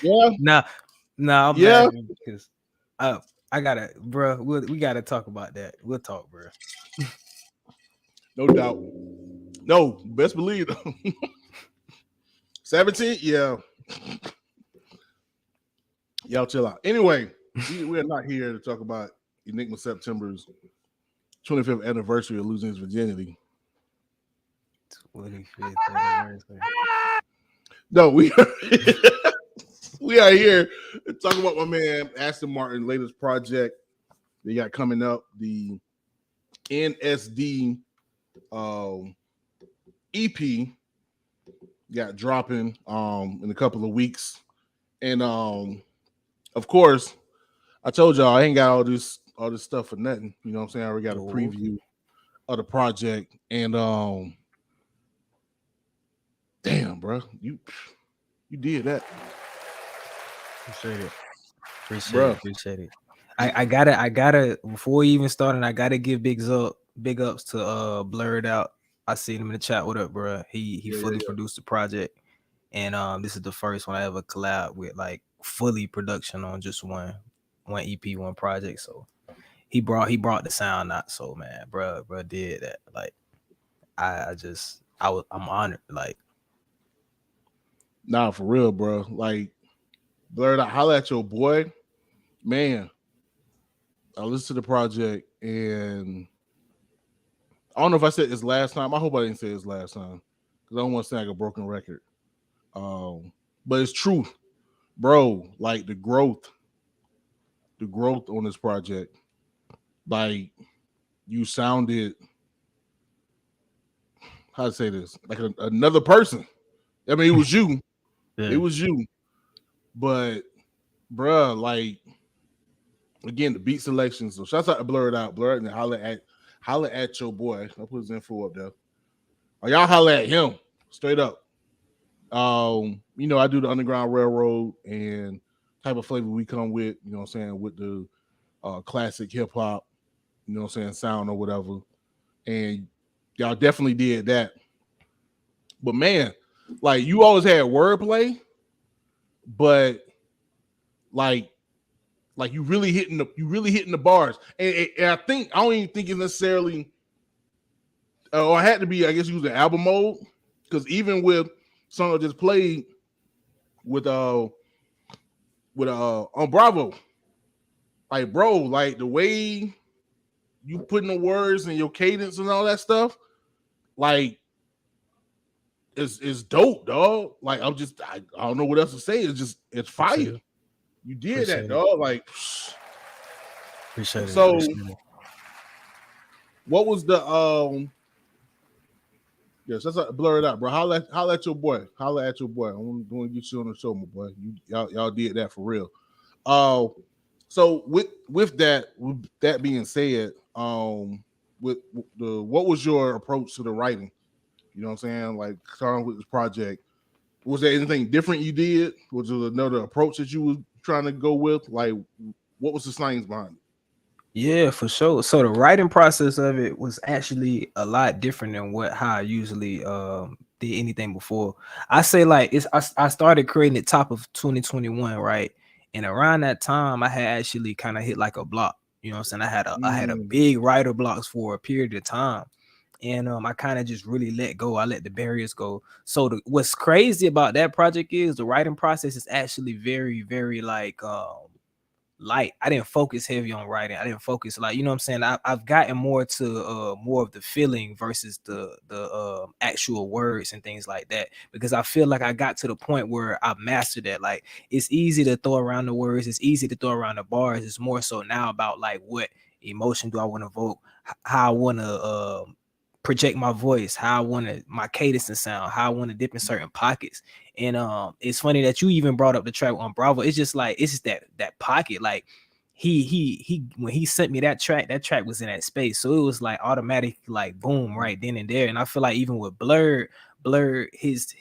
Nah, I'm yeah. Because I gotta, bro. We gotta talk about that. We'll talk, bro. No doubt. No, best believe. 17, yeah. Y'all chill out. Anyway, we're not here to talk about Enigma September's 25th anniversary of losing his virginity. 25th anniversary. No, we are here to talk about my man Ashton Martin latest project they got coming up, the NSD EP got dropping in a couple of weeks. And of course, I told y'all I ain't got all this stuff for nothing. You know what I'm saying? I already got a preview of the project. And damn, bro, you did that. Appreciate it. I gotta before we even started, I gotta give big ups to Blurred Out. I seen him in the chat. What up, bro? He fully produced the project, and this is the first one I ever collab with, like fully production on just one EP, one project. So he brought the sound out. So man, bro did that. Like I'm honored. Like, nah, for real, bro. Like, Blurred Out, holla at your boy, man. I listened to the project, and I don't know if I said this last time. I hope I didn't say this last time because I don't want to sound like a broken record. But it's true, bro. Like the growth on this project. Like, you sounded, how to say this, like another person. I mean, it was you. Yeah. It was you. But, bruh, like, again, the beat selection. So shouts out to Blurred Out. Blurred, and holla at your boy. I'll put his info up there. Or y'all holla at him straight up. You know, I do the Underground Railroad and type of flavor we come with, you know what I'm saying, with the classic hip hop, you know what I'm saying, sound or whatever. And y'all definitely did that. But man, like, you always had wordplay, but like you really hitting the bars. And I don't even think it's necessarily or I had to be, I guess, using album mode, because even with song I just played with Umbravo, like, bro, like the way you put in the words and your cadence and all that stuff, like, it's dope, dog. Like, I don't know what else to say. It's fire. You did that, dog. Like, appreciate it. So, what was the yes, that's Blur It Out, bro. Holla at your boy. Holla at your boy. I want to get you on the show, my boy. Y'all did that for real. So with that being said, what was your approach to the writing? You know what I'm saying? Like, starting with this project, was there anything different you did? Was there another approach that you was trying to go with? Like, what was the science behind it? Yeah, for sure. So the writing process of it was actually a lot different than how I usually did anything before. I say, like, I started creating it top of 2021, right? And around that time, I had actually kind of hit like a block. You know what I'm saying? I had a big writer blocks for a period of time. And I kind of just really let go. I let the barriers go. So what's crazy about that project is the writing process is actually very, very, like, light. I didn't focus heavy on writing. I didn't focus like, you know what I'm saying? I've gotten more to more of the feeling versus the actual words and things like that, because I feel like I got to the point where I mastered that. Like, it's easy to throw around the words, it's easy to throw around the bars. It's more so now about like what emotion do I want to evoke, how I want to project my voice, how I want my cadence to sound, how I want to dip in certain pockets. And it's funny that you even brought up the track on Bravo. It's just like, it's just that pocket. Like he when he sent me that track was in that space. So it was like automatic, like boom, right then and there. And I feel like even with Blxerd, his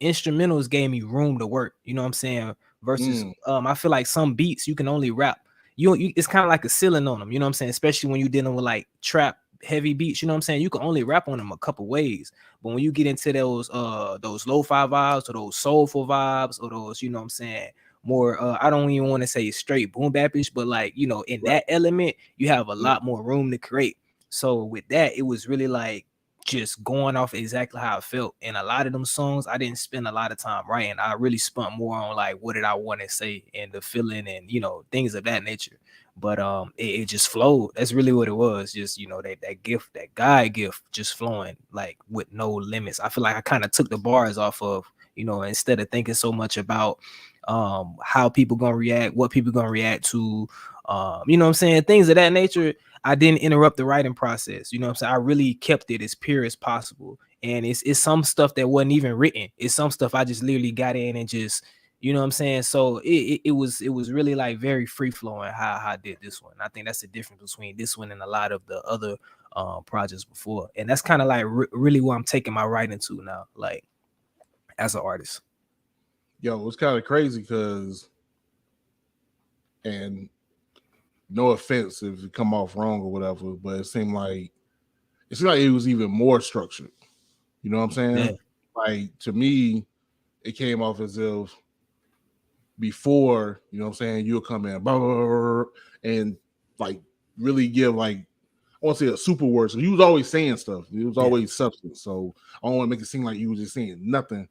instrumentals gave me room to work. You know what I'm saying? Versus I feel like some beats you can only rap. You it's kind of like a ceiling on them. You know what I'm saying? Especially when you're dealing with like trap heavy beats, you know what I'm saying? You can only rap on them a couple ways. But when you get into those lo-fi vibes or those soulful vibes or those, you know what I'm saying, more I don't even want to say straight boom bapish, but like, you know, in that element, you have a lot more room to create. So with that, it was really like just going off exactly how I felt. And a lot of them songs, I didn't spend a lot of time writing. I really spent more on like, what did I want to say and the feeling and, you know, things of that nature. But it just flowed. That's really what it was. Just, you know, that gift, that God gift just flowing like with no limits. I feel like I kind of took the bars off of, you know, instead of thinking so much about how people gonna react, what people gonna react to, you know what I'm saying, things of that nature. I didn't interrupt the writing process. You know what I'm saying? I really kept it as pure as possible. And it's some stuff that wasn't even written. It's some stuff I just literally got in and just, you know what I'm saying? So it was really like very free flowing how I did this one. I think that's the difference between this one and a lot of the other projects before. And that's kind of like really where I'm taking my writing to now, like as an artist. Yo, it's kind of crazy because, and no offense if it come off wrong or whatever, but it seemed like it was even more structured. You know what I'm saying? Yeah. Like, to me, it came off as if before, you know what I'm saying, you'll come in blah, blah, blah, blah, and like really give like, I want to say a super word. So you was always saying stuff. It was always substance. So I don't want to make it seem like you was just saying nothing,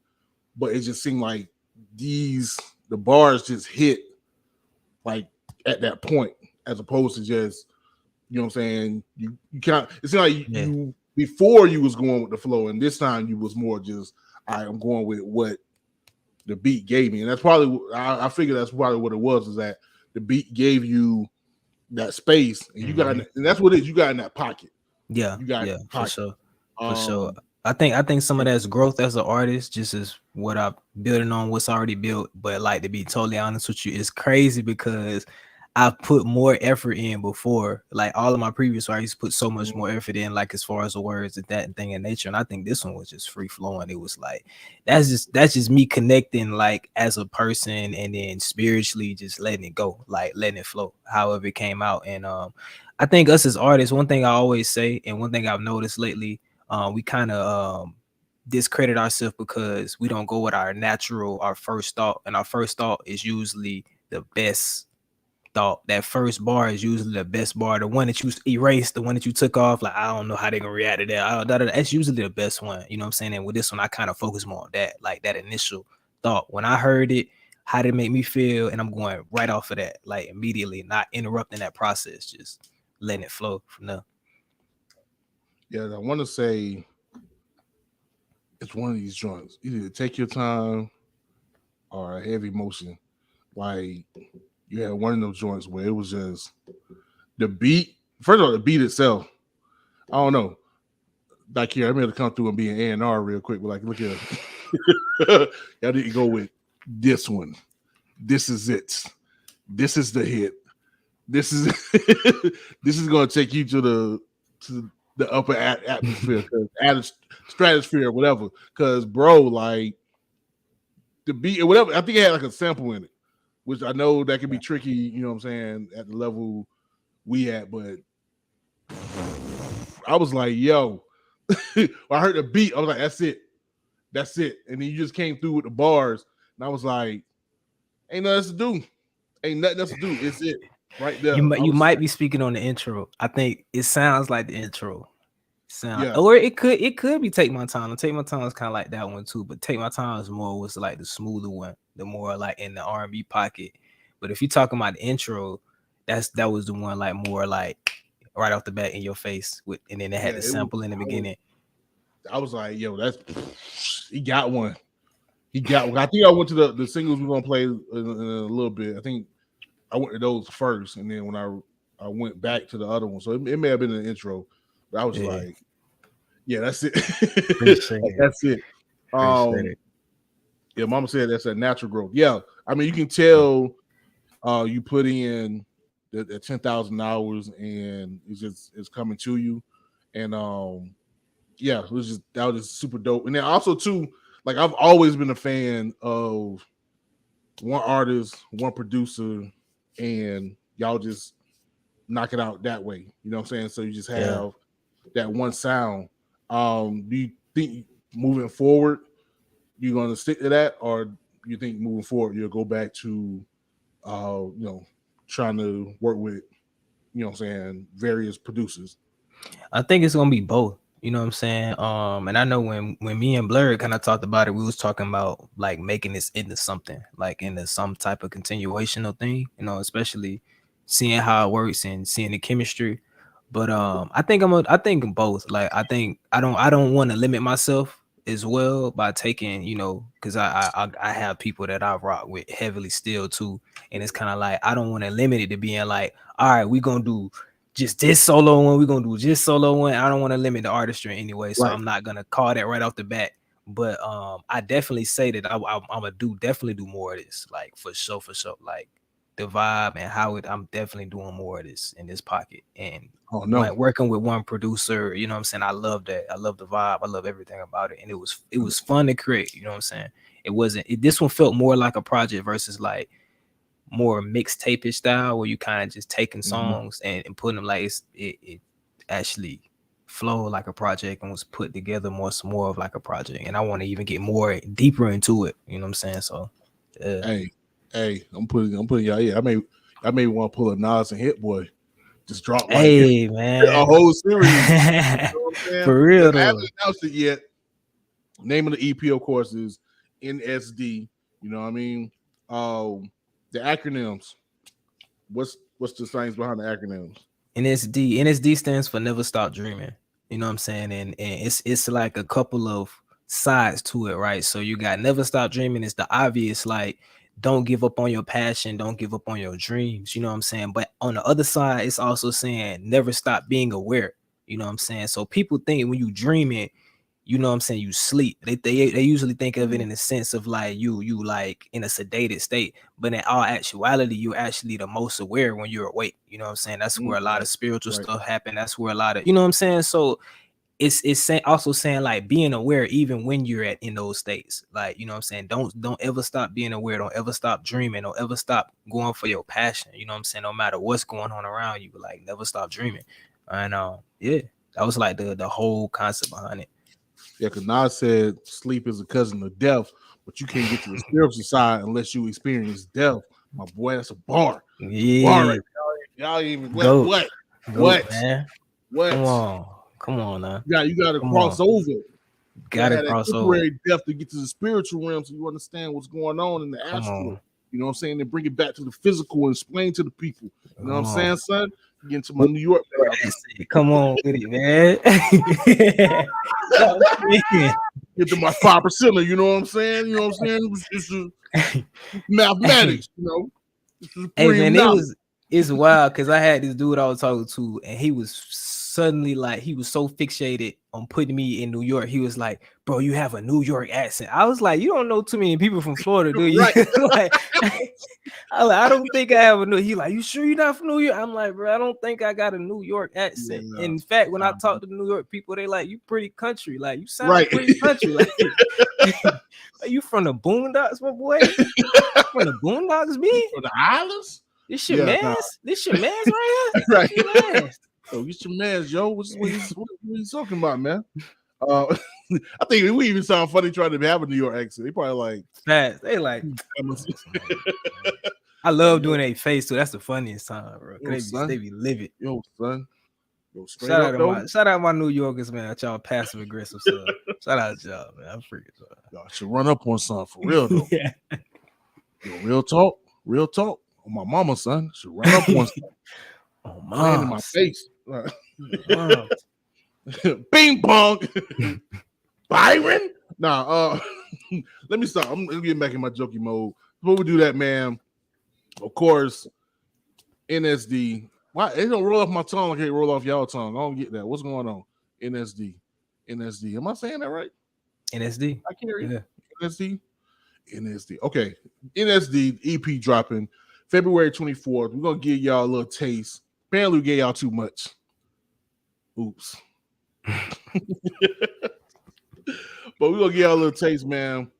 but it just seemed like the bars just hit like at that point, as opposed to just, you know what I'm saying, you can't, it's not like you before you was going with the flow, and this time you was more just, I'm going with what the beat gave me. And that's probably, I figure that's probably what it was, is that the beat gave you that space, and you got, and that's what it is, you got in that pocket. Yeah, you got for sure. For sure. I think some of that's growth as an artist, just as what I'm building on what's already built. But like, to be totally honest with you, it's crazy because I've put more effort in before. Like all of my previous writers put so much more effort in, like as far as the words and that and thing in nature. And I think this one was just free flowing. It was like that's just me connecting like as a person, and then spiritually just letting it go, like letting it flow, however it came out. And I think us as artists, one thing I always say, and one thing I've noticed lately, we kind of discredit ourselves because we don't go with our first thought, and our first thought is usually the best thought. That first bar is usually the best bar, the one that you erased, the one that you took off, like, I don't know how they're gonna react to that. That's usually the best one, you know what I'm saying? And with this one, I kind of focus more on that, like that initial thought. When I heard it, how did it make me feel? And I'm going right off of that, like immediately, not interrupting that process, just letting it flow from there. Yeah, I want to say it's one of these joints. Either take your time or heavy motion. Like, you had one of those joints where it was just the beat. First of all, the beat itself, I don't know. Like, here, I'm going to come through and be an A&R real quick. But like, look here. Y'all didn't go with this one. This is it. This is the hit. This is this is going to take you to the upper atmosphere, stratosphere, whatever. Because, bro, like, the beat or whatever, I think it had like a sample in it, which I know that can be tricky, you know what I'm saying, at the level we at. But I was like, yo, when I heard the beat, I was like, that's it. That's it. And then you just came through with the bars, and I was like, ain't nothing else to do. Ain't nothing else to do. It's it. Right there. You might be speaking on the intro. I think it sounds like the intro. Or it could be Take My Time. Take My Time is kind of like that one too, but Take My Time is more was like the smoother one, the more like in the R&B pocket. But if you talking about the intro, that was the one like more like right off the bat in your face with, and then they had the sample in the beginning. I was like, yo, he got one. He got one. I think I went to the singles we're gonna play in a little bit. I think I went to those first, and then when I went back to the other one, so it may have been an intro, but I was like, yeah, that's it. That's it. Yeah, Mama said that's a natural growth. Yeah, I mean, you can tell you put in the 10,000 hours, and it's coming to you, and yeah, that was just super dope. And then also too, like I've always been a fan of one artist, one producer, and y'all just knock it out that way. You know what I'm saying? So you just have that one sound. Do you think moving forward you're gonna stick to that, or you think moving forward you'll go back to trying to work with, you know what I'm saying, various producers? I think it's gonna be both. You know what I'm saying? And I know when me and Blxerd kind of talked about it, we was talking about like making this into something, like into some type of continuational thing, you know, especially seeing how it works and seeing the chemistry. But I think both. Like I think I don't want to limit myself as well by taking, you know, because I have people that I rock with heavily still too, and it's kind of like I don't want to limit it to being like, all right, we gonna do just this solo one, we're gonna do just solo one. I don't want to limit the artistry anyway, so I'm not gonna call that right off the bat. But I definitely say that I'm gonna definitely do more of this, like for sure. Like the vibe and how I'm definitely doing more of this in this pocket. And working with one producer, you know what I'm saying? I love that. I love the vibe. I love everything about it. And it was fun to create, you know what I'm saying? This one felt more like a project versus like more mixtape-ish style, where you kind of just taking songs and putting them like it actually flow like a project and was put together some more of like a project. And I want to even get more deeper into it, you know what I'm saying? So hey, I'm putting y'all. Yeah, I may want to pull a Nas and Hit Boy, just drop man, a whole series. You know what I'm saying? For real, I haven't announced it yet. Name of the EP, of course, is NSD. You know what I mean? The acronyms. What's the science behind the acronyms? NSD stands for Never Stop Dreaming. You know what I'm saying? And it's like a couple of sides to it, right? So you got Never Stop Dreaming is the obvious, like don't give up on your passion, don't give up on your dreams, you know what I'm saying? But on the other side, it's also saying never stop being aware, you know what I'm saying? So people think when you dreaming, you know what I'm saying, you sleep. They usually think of it in the sense of like you like in a sedated state, but in all actuality, you're actually the most aware when you're awake. You know what I'm saying? That's where a lot of spiritual stuff happen. That's where a lot of, you know what I'm saying? So it's also saying like being aware even when you're in those states. Like, you know what I'm saying? Don't ever stop being aware. Don't ever stop dreaming. Don't ever stop going for your passion. You know what I'm saying? No matter what's going on around you, like never stop dreaming. And that was like the whole concept behind it. Yeah, because Nas said sleep is a cousin of death, but you can't get to the spiritual side unless you experience death. My boy, that's a bar. Yeah. Bar right. Y'all even what? Man. What? Come on now. Yeah, you gotta cross over. Gotta cross over. Death to get to the spiritual realm so you understand what's going on in the astral. You know what I'm saying? And bring it back to the physical and explain to the people. You know what I'm saying, son? Get into my New York. Come on with it, man. Get to my 5%, you know what I'm saying? You know what I'm saying? It's mathematics, you know. Hey man, it's wild because I had this dude I was talking to, and he was suddenly like, he was so fixated on putting me in New York. He was like, bro, you have a New York accent. I was like, you don't know too many people from Florida, do you? Like, I don't think I have a New. He like, you sure you're not from New York? I'm like, bro, I don't think I got a New York accent. Yeah, in fact, when I talk to New York people, they like, you pretty country. Like, you sound pretty country. Like, are you from the Boondocks, my boy? From the Boondocks, me? From the Islands? This your man's? This your man's right here? Right. Oh, get your man's, yo. What you talking about, man? I think we even sound funny trying to have a New York accent. They probably like fast. They like. I love doing a face too. That's the funniest time, bro. They be livid. Yo, son. Yo, shout out my New Yorkers, man. Y'all passive aggressive stuff. Shout out to y'all, man. I'm freaking y'all should run up on something for real though. Yeah. Yo, real talk. my mama, son. She ran up on Oh, ran in my mom. face. Bing pong. Byron? Nah, let me stop. I'm getting back in my jokey mode. Before we do that, man, of course, NSD. Why it don't roll off my tongue like it roll off y'all tongue? I don't get that. What's going on? NSD. Am I saying that right? NSD. I can't hear you. Yeah. NSD. Okay. NSD EP dropping February 24th. We're gonna give y'all a little taste. Apparently, we gave y'all too much. Oops. But we're gonna give y'all a little taste, man.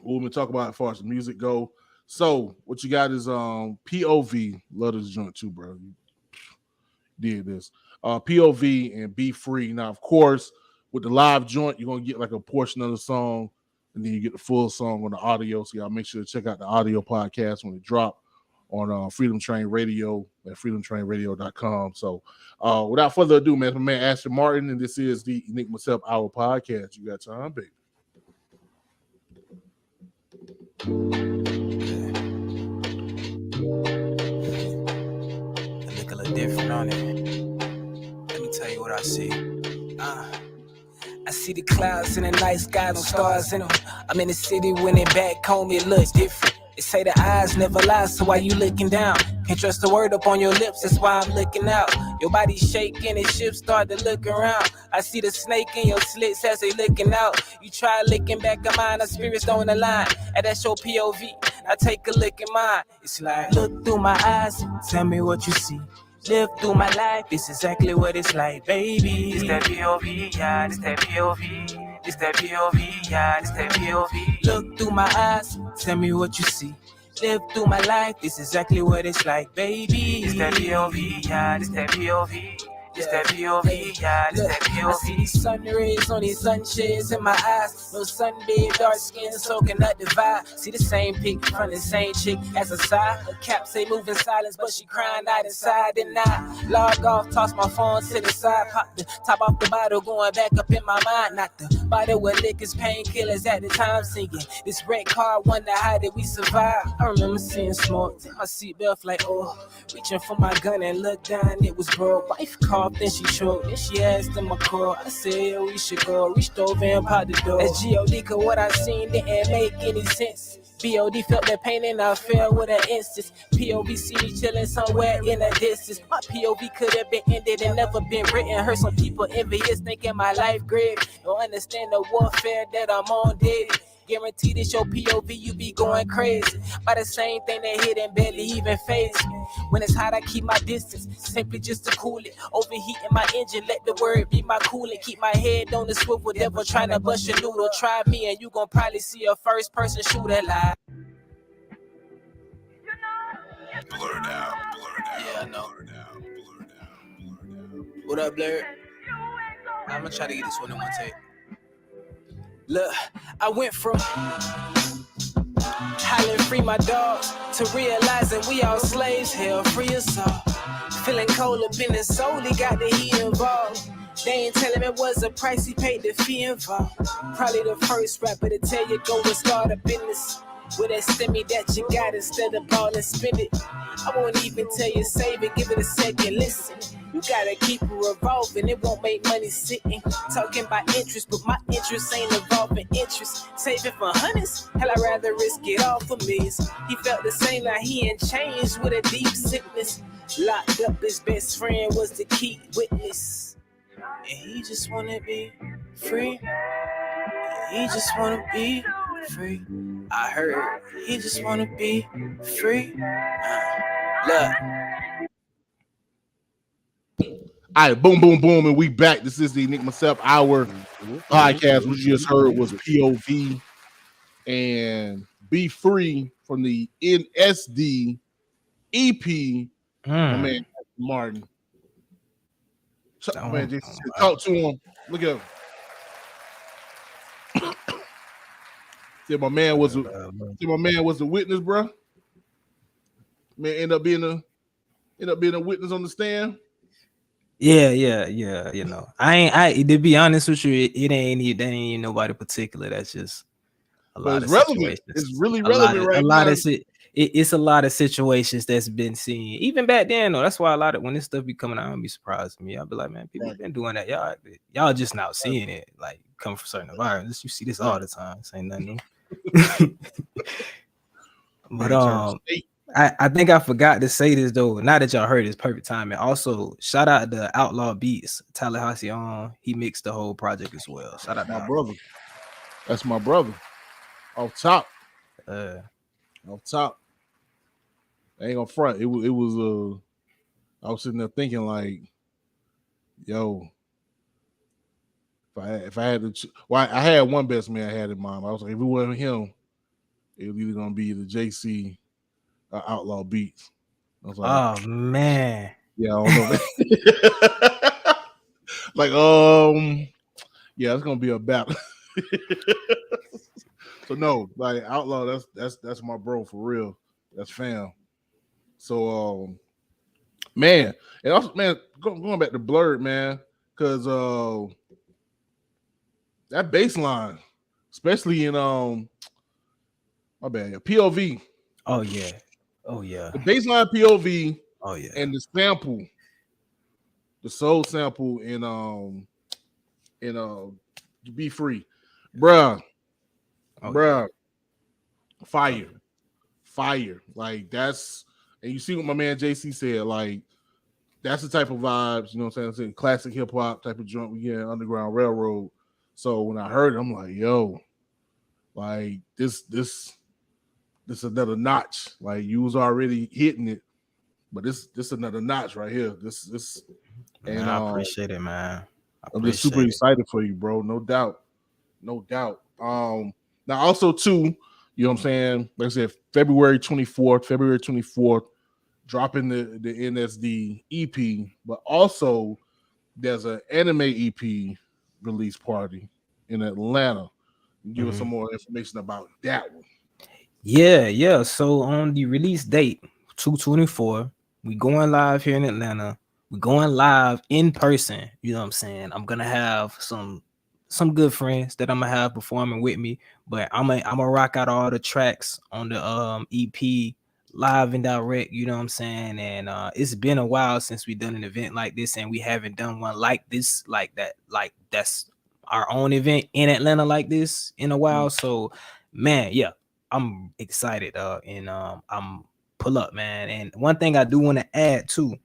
We're gonna talk about as far as the music go. So what you got is POV. Love this joint too, bro. You did this. POV and Be Free. Now, of course, with the live joint, you're gonna get like a portion of the song, and then you get the full song on the audio. So y'all make sure to check out the audio podcast when it drop on Freedom Train Radio at freedomtrainradio.com. So without further ado, man, my man Ashton Martin, and this is the Enigma Sept Hour podcast. You got time, baby. It look a little different on it. Let me tell you what I see. I see the clouds in the night sky, no stars in them. I'm in the city when it back home, it looks different. They say the eyes never lie, so why you looking down? Can't trust the word up on your lips, that's why I'm looking out. Your body shaking and ships start to look around. I see the snake in your slits as they looking out. You try licking back of mine, our spirits don't align. And that's your POV, I take a look at mine. It's like, look through my eyes, tell me what you see. Live through my life, it's exactly what it's like, baby. It's that POV, yeah, it's that POV. It's that POV, yeah, it's that POV. Look through my eyes, tell me what you see. Live through my life, it's exactly what it's like, baby. It's that POV, yeah, it's that POV. It's that POV, yeah, it's that POV. I see these sun rays on these sunshades in my eyes. No sunbed, dark skin, soaking up the vibe. See the same pic from the same chick as a side. A cap say move in silence, but she crying out inside. And I log off, toss my phone to the side. Pop the top off the bottle, going back up in my mind. Not the bottle with liquors, painkillers at the time. Singing this red car, wonder how did we survive. I remember seeing smoke, take my seatbelt like, oh. Reaching for my gun and look down, it was broke. Wife called. Then she choked, then she asked in my car. I said, yeah, we should go. Reached over and popped the door. That's G.O.D. cause what I seen didn't make any sense. B.O.D. felt that pain and I fell with an instance. P.O.V. see me chilling somewhere in a distance. My P.O.V. could have been ended and never been written. Heard some people envious thinking my life great. Don't understand the warfare that I'm on daily. Guaranteed it's your POV, you be going crazy. By the same thing that hit and barely even phase me. When it's hot, I keep my distance, simply just to cool it. Overheating my engine, let the word be my coolant. Keep my head on the swivel, never trying to bust your noodle. Try me and you gon' probably see a first person shooter live. Blurred out. Yeah, I know. What up, Blxerd? I'm gonna try to get this one in one take. Look, I went from hollering free my dogs to realizing we all slaves, hell free us all. Feeling cold up in the soul, he got the heat involved. They ain't telling me it was a price he paid the fee involved. Probably the first rapper to tell you go and start a business with that stimmy that you got instead of ball and spend it. I won't even tell you save it, give it a second, listen. You gotta keep it revolving, it won't make money sitting. Talking about interest, but my interest ain't involving interest. Saving for hundreds, hell I'd rather risk it all for millions. He felt the same like he ain't changed with a deep sickness. Locked up, his best friend was the key witness. And he just wanna be free. He just wanna be free. I heard he just wanna be free. Look. All right, boom, boom, boom, and we back. This is the Enigma Sept Hour podcast. What you just heard was POV and Be Free from the NSD EP. My man Martin. Man, just talk to him. Look at him. See, my man was a witness, bro. Man, end up being a witness on the stand. Yeah. You know, I to be honest with you, it ain't nobody particular. That's just a lot of relevant. situations. It's really relevant right now. it's a lot of situations that's been seen even back then. Though that's why a lot of when this stuff be coming out, I'll be surprised me. I'll be like, man, people been doing that. Y'all just now seeing it like come from certain environments. You see this all the time. This ain't nothing new. But I think I forgot to say this though. Now that y'all heard, it's perfect timing. Also, shout out to Outlaw Beats, Tallahassee on. He mixed the whole project as well. Shout out to my brother. That's my brother. Off top. Off top. I ain't gonna front. It was I was sitting there thinking like, yo, if I had to, I had one best man I had in mind. I was like, if it wasn't him, it was either gonna be the JC or Outlaw Beats. I was like, oh man, yeah, I don't know. Like, yeah, it's gonna be a battle. So no, like Outlaw, that's my bro for real. That's fam. So man, and also man, going back to Blxerd, man, because that bass line, especially in my bad, POV. Oh yeah. The bass line POV. Oh yeah. And the sample, the soul sample in Be Free, bruh. Bruh, fire. Like that's, and you see what my man JC said, like that's the type of vibes, you know what I'm saying? Classic hip hop type of joint we get in Underground Railroad. So when I heard it, I'm like, yo, like this another notch. Like you was already hitting it, but this another notch right here. This man, and I appreciate it, man. I'm just super excited for you, bro. No doubt. Now also too, you know what I'm saying? Like I said, February 24th, dropping the NSD EP, but also there's an anime EP release party in Atlanta. Give us some more information about that one. Yeah. So on the release date, 2/24, we going live here in Atlanta. We're going live in person. You know what I'm saying? I'm gonna have some good friends that I'm gonna have performing with me, but I'm gonna rock out all the tracks on the EP live and direct, you know what I'm saying? And it's been a while since we done an event like this, and we haven't done one like this, like that, like that's our own event in Atlanta like this in a while. So man, yeah, I'm excited and I'm pull up, man. And one thing I do want to add too,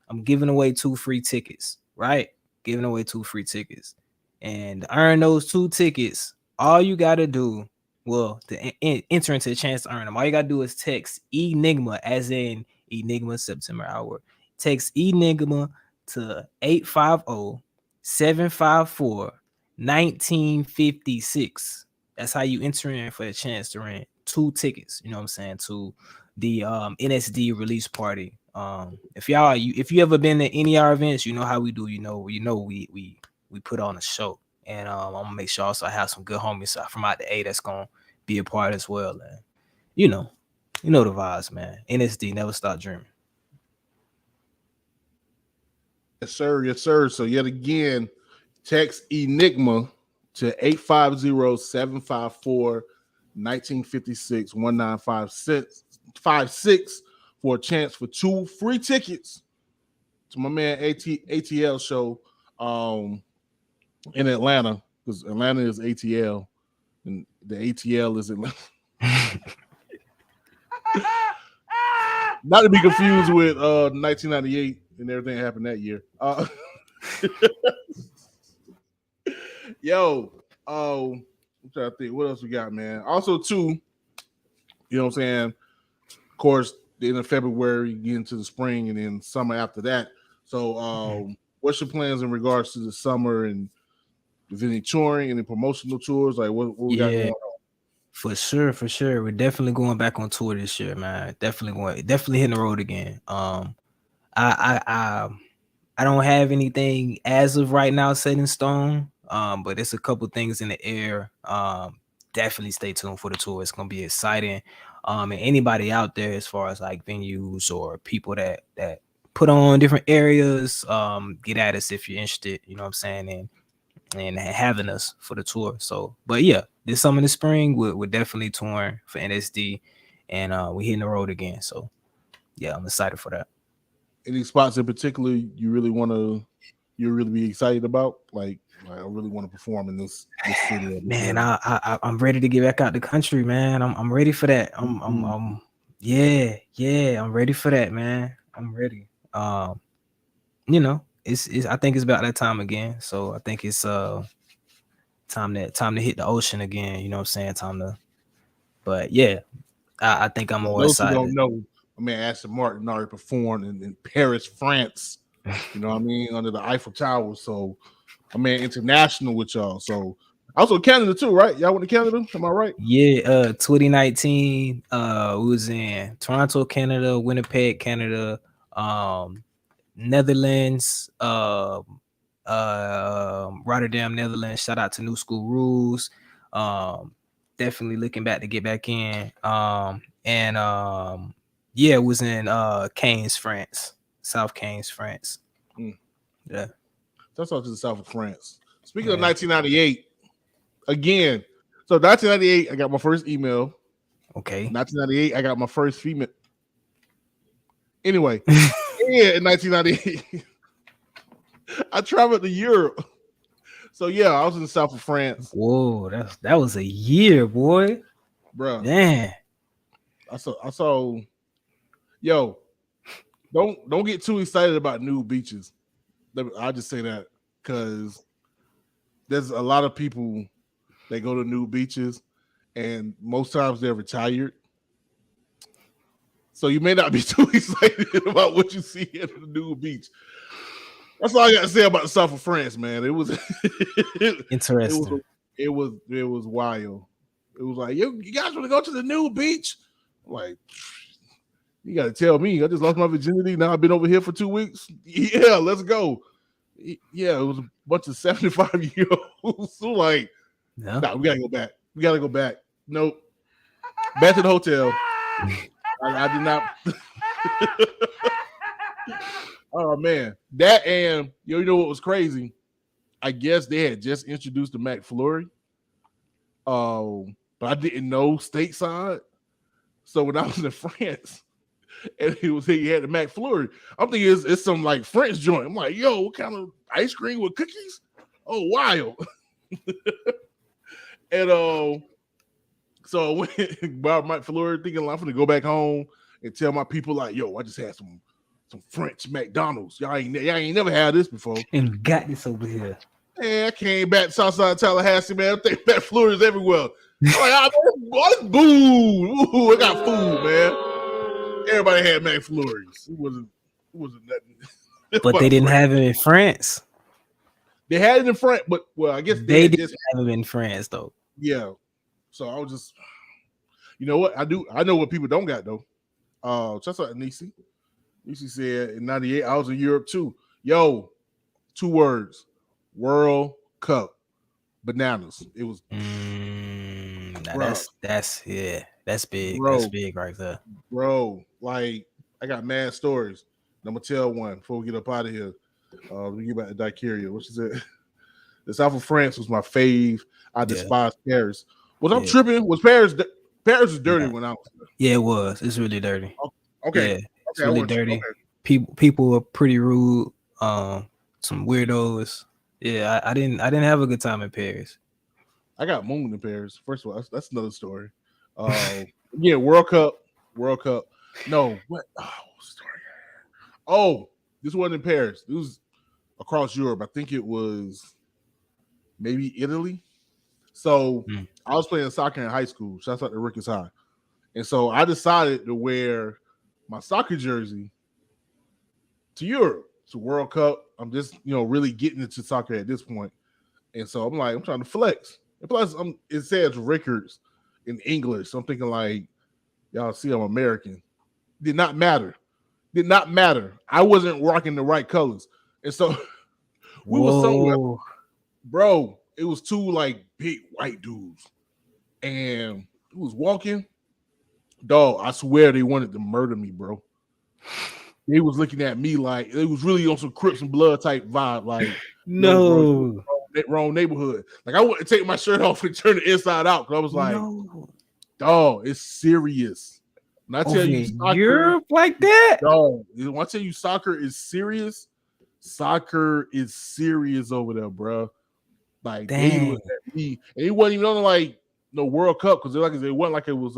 I'm giving away 2 free tickets, right? Giving away 2 free tickets. And to earn those 2 tickets, all you got to do, well, to enter into a chance to earn them, all you got to do is text Enigma, as in Enigma September Hour. Text Enigma to 850-754-1956. That's how you enter in for a chance to rent 2 tickets, you know what I'm saying, to the NSD release party. If you ever been to any of our events, you know how we do, we put on a show, and I'm gonna make sure also I have some good homies from out the A that's gonna be a part as well. And you know the vibes, man. NSD, never stop dreaming. Yes, sir. So yet again, text Enigma to 850-754-1956-1956 for a chance for 2 free tickets to my man ATL show in Atlanta, because Atlanta is ATL and the ATL is Atlanta. Not to be confused with 1998 and everything happened that year. Yo, I'm trying to think what else we got, man. Also, too, you know what I'm saying? Of course, the end of February, get into the spring, and then summer after that. So, what's your plans in regards to the summer, and is any touring, any promotional tours? Like, what we got going on? For sure. We're definitely going back on tour this year, man. Definitely hitting the road again. I don't have anything as of right now set in stone. But it's a couple things in the air. Definitely stay tuned for the tour. It's gonna be exciting. And anybody out there, as far as like venues or people that put on different areas, get at us if you're interested. You know what I'm saying, and having us for the tour. So, but yeah, this summer, this spring, we're definitely touring for NSD, and we hitting the road again. So yeah, I'm excited for that. Any spots in particular you really be excited about? Like I really want to perform in this city. Man, I'm ready to get back out the country, man. I'm ready for that. I'm ready for that, man. I'm ready. You know, it's I think it's about that time again. So I think it's time to hit the ocean again. You know what I'm saying? But yeah, I think I'm more those excited. who don't know, I mean, Ashton Martin already performed in Paris, France. You know what I mean? Under the Eiffel Tower. So I mean, international with y'all. So also Canada too, right? Y'all went to Canada? Am I right? Yeah, 2019, we was in Toronto, Canada, Winnipeg, Canada, Netherlands, Rotterdam, Netherlands. Shout out to New School Rules. Definitely looking back to get back in. It was in Cannes, France, South Cannes, France. Yeah. That's all to the south of France. Speaking of 1998, again. So 1998, I got my first email. Okay. 1998, I got my first female. Anyway, in 1998, I traveled to Europe. So yeah, I was in the south of France. Whoa, that was a year, boy. Bro. Man. I saw. Yo, don't get too excited about new beaches. I'll just say that because there's a lot of people that go to new beaches, and most times they're retired. So you may not be too excited about what you see at the new beach. That's all I got to say about the south of France, man. It was interesting. It was wild. It was like, you guys want to go to the new beach? Like, you got to tell me. I just lost my virginity. Now I've been over here for 2 weeks. Yeah, let's go. Yeah, it was a bunch of 75-year-olds. So like, nah, we got to go back. We got to go back. Nope. Back to the hotel. I did not. Oh, man. That and, you know what was crazy? I guess they had just introduced the McFlurry. But I didn't know stateside. So when I was in France, and he had the McFlurry, I'm thinking it's some like French joint. I'm like, yo, what kind of ice cream with cookies? Oh, wild. And so I went and bought McFlurry, thinking I'm going to go back home and tell my people like, yo, I just had some French McDonald's. Y'all ain't never had this before. And got this over here. Man, I came back to Southside Tallahassee, man. I think McFlurry's everywhere. I'm like, boo! Ooh, I got food, man. Everybody had McFlurries. It wasn't nothing. But they didn't have it in France. They had it in France, but I guess they didn't have it in France though. Yeah. So I was just, you know what? I know what people don't got though. Just like Nisi. Nisi said in '98, I was in Europe too. Yo, 2 words: World Cup. Bananas. It was. That's big. Bro, that's big right there, bro. Like I got mad stories. I'm gonna tell one before we get up out of here. Let me get back to Dicaria. What she said. The south of France was my fave. I despise Paris. Was I tripping? Was Paris? Paris was dirty when I was there. Yeah, it was. It's really dirty. Okay. Yeah, it's really dirty. Okay. People were pretty rude. Some weirdos. Yeah, I didn't have a good time in Paris. I got mooned in Paris. First of all, that's another story. Yeah, World Cup. No, what? Story. Oh, this wasn't in Paris. It was across Europe. I think it was maybe Italy. So I was playing soccer in high school. Shouts out to Ricketts High. And so I decided to wear my soccer jersey to Europe. It's a World Cup. I'm just, really getting into soccer at this point. And so I'm like, I'm trying to flex. And plus, it says Rickards in English. So I'm thinking like, y'all see I'm American. Did not matter. I wasn't rocking the right colors. And so we were somewhere. Bro, it was 2 like big white dudes. And he was walking. Dog, I swear they wanted to murder me, bro. They was looking at me like it was really on some Crips and Blood type vibe. Like, no, wrong neighborhood. Like I wouldn't take my shirt off and turn it inside out because I was like, no. Dog, it's serious. When I tell Over you in soccer, Europe like that? dog, when I tell you soccer is serious over there, bro. Like they Dang. looked at me, and it wasn't even on like no World Cup because it wasn't like it was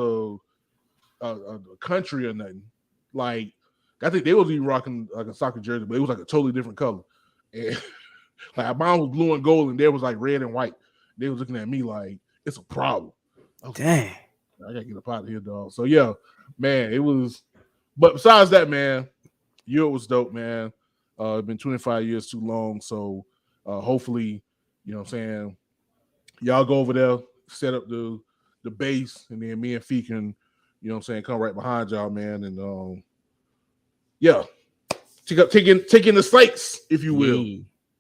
a country or nothing. Like I think they was even rocking like a soccer jersey, but it was like a totally different color. And like mine was blue and gold, and there was like red and white. They was looking at me like it's a problem. Dang. I gotta get up out of here, dog. So yeah, man, it was. But besides that, man, Europe was dope, man. It's been 25 years too long, so hopefully, you know what I'm saying, y'all go over there, set up the base, and then me and Fee can, you know what I'm saying, come right behind y'all, man, and yeah, taking the sights, if you will.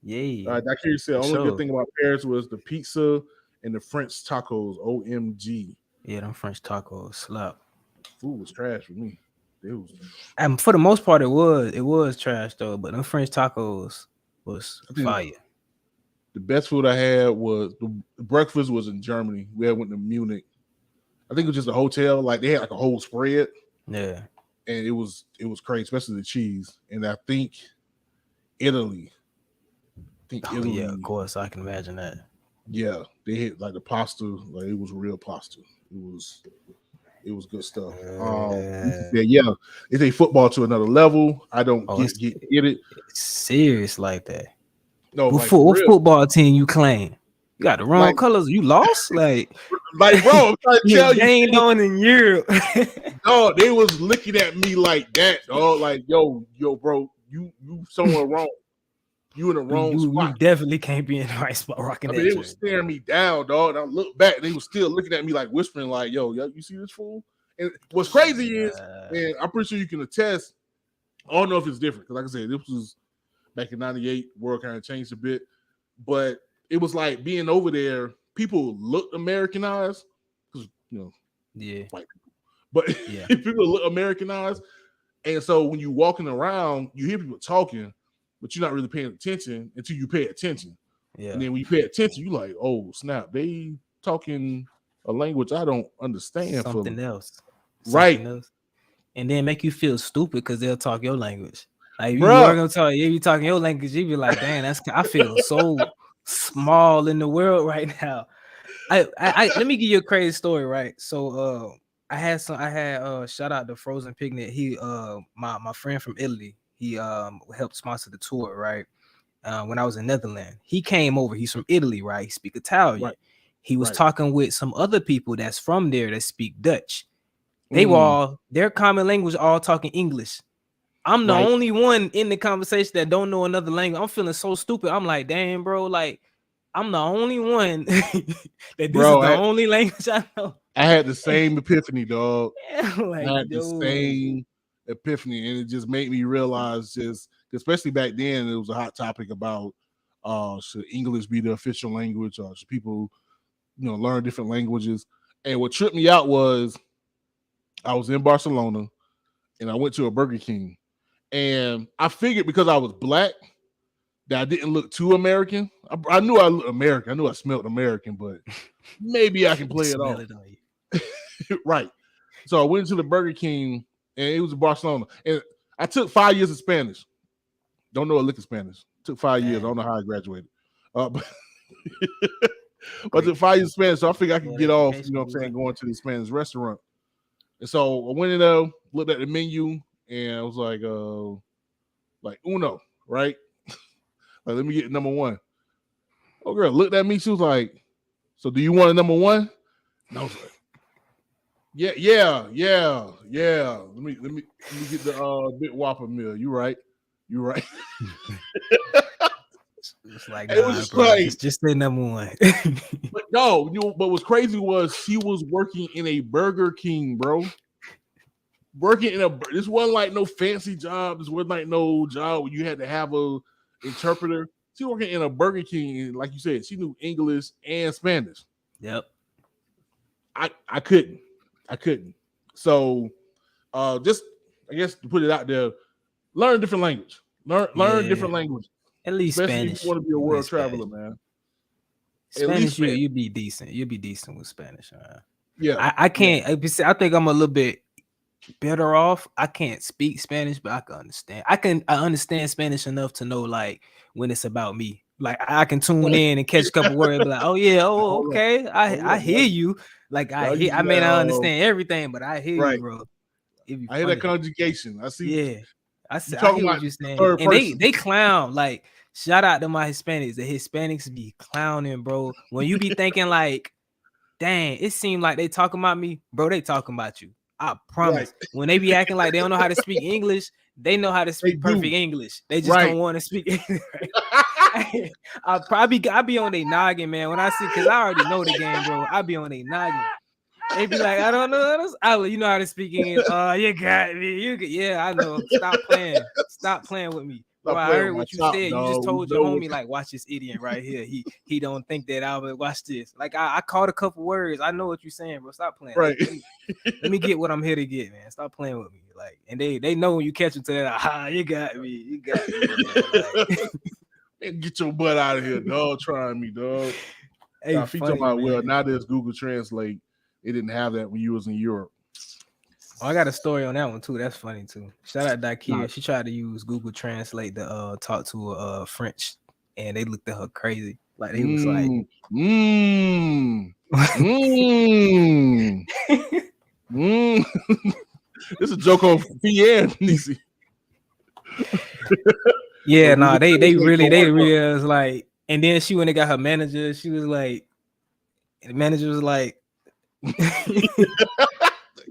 Yeah. Like you said, the only good thing about Paris was the pizza and the French tacos. OMG. Yeah, them French tacos slap. Food was trash for me. It was, and for the most part, it was trash though. But them French tacos was fire. The best food I had was the breakfast was in Germany. We went to Munich. I think it was just a hotel. Like they had like a whole spread. Yeah, and it was crazy, especially the cheese. And I think Italy. Yeah, of course, I can imagine that. Yeah, they hit like the pasta. Like it was real pasta. It was good stuff. Yeah, they take football to another level. I don't get it. It's serious like that. No, what football team you claim? You got the wrong colors. You lost, like bro. I'm trying to tell you, ain't on in Europe. Dog, they was looking at me like that. Dog, like yo, bro, you somewhere wrong. You in the wrong spot. You definitely can't be in the right spot rocking that. They was staring me down, dog. And I looked back, and they was still looking at me like whispering, like, yo, you see this fool? And what's crazy is, and I'm pretty sure you can attest, I don't know if it's different, because like I said, this was back in 98, world kind of changed a bit, but it was like being over there, people looked Americanized, because, white people. But people look Americanized, and so when you're walking around, you hear people talking, but you're not really paying attention until you pay attention. Yeah. And then when you pay attention, you're like, oh, snap, they talking a language I don't understand. Something else. Right. Else. And then make you feel stupid because they'll talk your language. Like if you are gonna talk, if you talking your language, you be like, dang, I feel so small in the world right now. I let me give you a crazy story, right? So I had shout out to Frozen Pignet. He my friend from Italy. He helped sponsor the tour, right? When I was in Netherlands, he came over. He's from Italy, right? He speak Italian. Right. He was talking with some other people that's from there that speak Dutch. They were all their common language, all talking English. I'm the only one in the conversation that don't know another language. I'm feeling so stupid. I'm like, damn, bro, like I'm the only one that this is the only language I know. I had the same epiphany, dog. Like, I had the same epiphany, and it just made me realize, just especially back then, it was a hot topic about should English be the official language, or should people learn different languages. And what tripped me out was I was in Barcelona and I went to a Burger King, and I figured because I was black that I didn't look too American. I knew I looked American. I knew I smelled American, but maybe I can play it off. Right. So I went to the Burger King, and it was in Barcelona. And I took 5 years of Spanish. Don't know a lick of Spanish. Took 5 years. I don't know how I graduated. But I took 5 years of Spanish, so I figured I could get off, going to the Spanish restaurant. And so I went in there, looked at the menu, and I was like uno, right? Like, let me get number one. Oh, girl looked at me. She was like, so do you want a number one? And I was like, yeah. Let me get the big Whopper meal. You right. It's like, it was just say number one. But no, but what's crazy was she was working in a Burger King, bro. This wasn't like no fancy job. This wasn't like no job where you had to have a interpreter. She working in a Burger King, and like you said, she knew English and Spanish. Yep. I couldn't. So just I guess to put it out there, learn a different language. Learn different language. At least especially Spanish. If you want to be a world traveler, man. Spanish, you'll be decent. You'll be decent with Spanish. Yeah. I can't. I think I'm a little bit better off. I can't speak Spanish, but I can understand. I understand Spanish enough to know like when it's about me. Like I can tune in and catch a couple words, be like, oh yeah, oh Hold up, okay, I hear you. Like y'all use I may that, not understand everything, but I hear right. you, bro. It'd be I hear that funny. conjugation. I see. Yeah, I talking hear about what you're saying, third and person. they clown. Like shout out to my Hispanics. The Hispanics be clowning, bro. When you be thinking like, dang, it seemed like they talking about me, bro. They talking about you. I promise. Right. When they be acting like they don't know how to speak English, they know how to speak perfect English. They just don't want to speak English. I be on their noggin, man. When I see, cause I already know the game, bro. I be on their noggin. They be like, I don't know. You know how to speak English. You got me. Yeah, I know. Stop playing. Stop playing with me. Bro, I heard what you said. You just told your homie, like, watch this idiot right here. He don't think that I would watch this. Like, I caught a couple words. I know what you're saying, bro. Stop playing. Right. Let me get what I'm here to get, man. Stop playing with me. Like, and they know when you catch them to that, you got me. You got me, man. Like, get your butt out of here, dog. Trying me, dog. Hey, now, if you talking about, well, now there's Google Translate. It didn't have that when you was in Europe. Oh, I got a story on that one too. That's funny too. Shout out Dakia. She tried to use Google Translate to talk to a French, and they looked at her crazy. Like they was like, This is a joke on Pierre, Nisi. Yeah, nah, they really was like, and then she when they got her manager, she was like, the manager was like,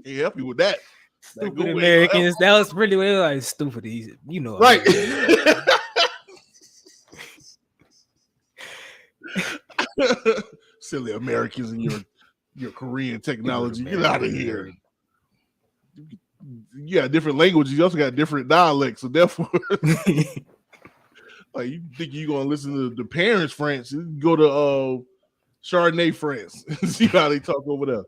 Can't help you with that. Stupid Americans. That was really like stupid. You know, right? Silly Americans and your Korean technology. Get out of here. You got different languages. You also got different dialects. So therefore, like you think you're gonna listen to the parents' French? You go to Chardonnay France and see how they talk over there.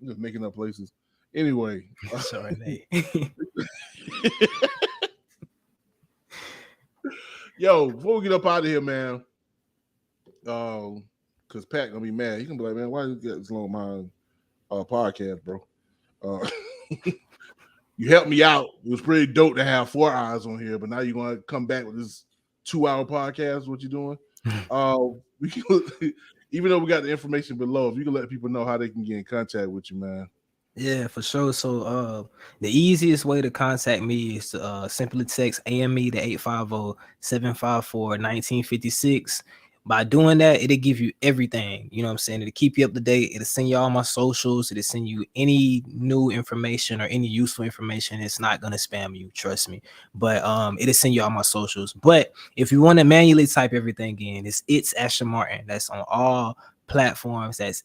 Just making up places. Anyway, Chardonnay. Yo, before we get up out of here, man, because Pat gonna be mad. He can be like, man, why you get this long my podcast, bro? You helped me out. It was pretty dope to have 4 hours on here, but now you're gonna come back with this 2-hour podcast. What you doing? We can, even though we got the information below, if you can let people know how they can get in contact with you, man. Yeah, for sure. So the easiest way to contact me is to simply text AME to 850-754-1956. By doing that, it'll give you everything. You know what I'm saying? It'll keep you up to date. It'll send you all my socials. It'll send you any new information or any useful information. It's not gonna spam you, trust me. But it'll send you all my socials. But if you want to manually type everything in, it's Ashton Martin. That's on all platforms. That's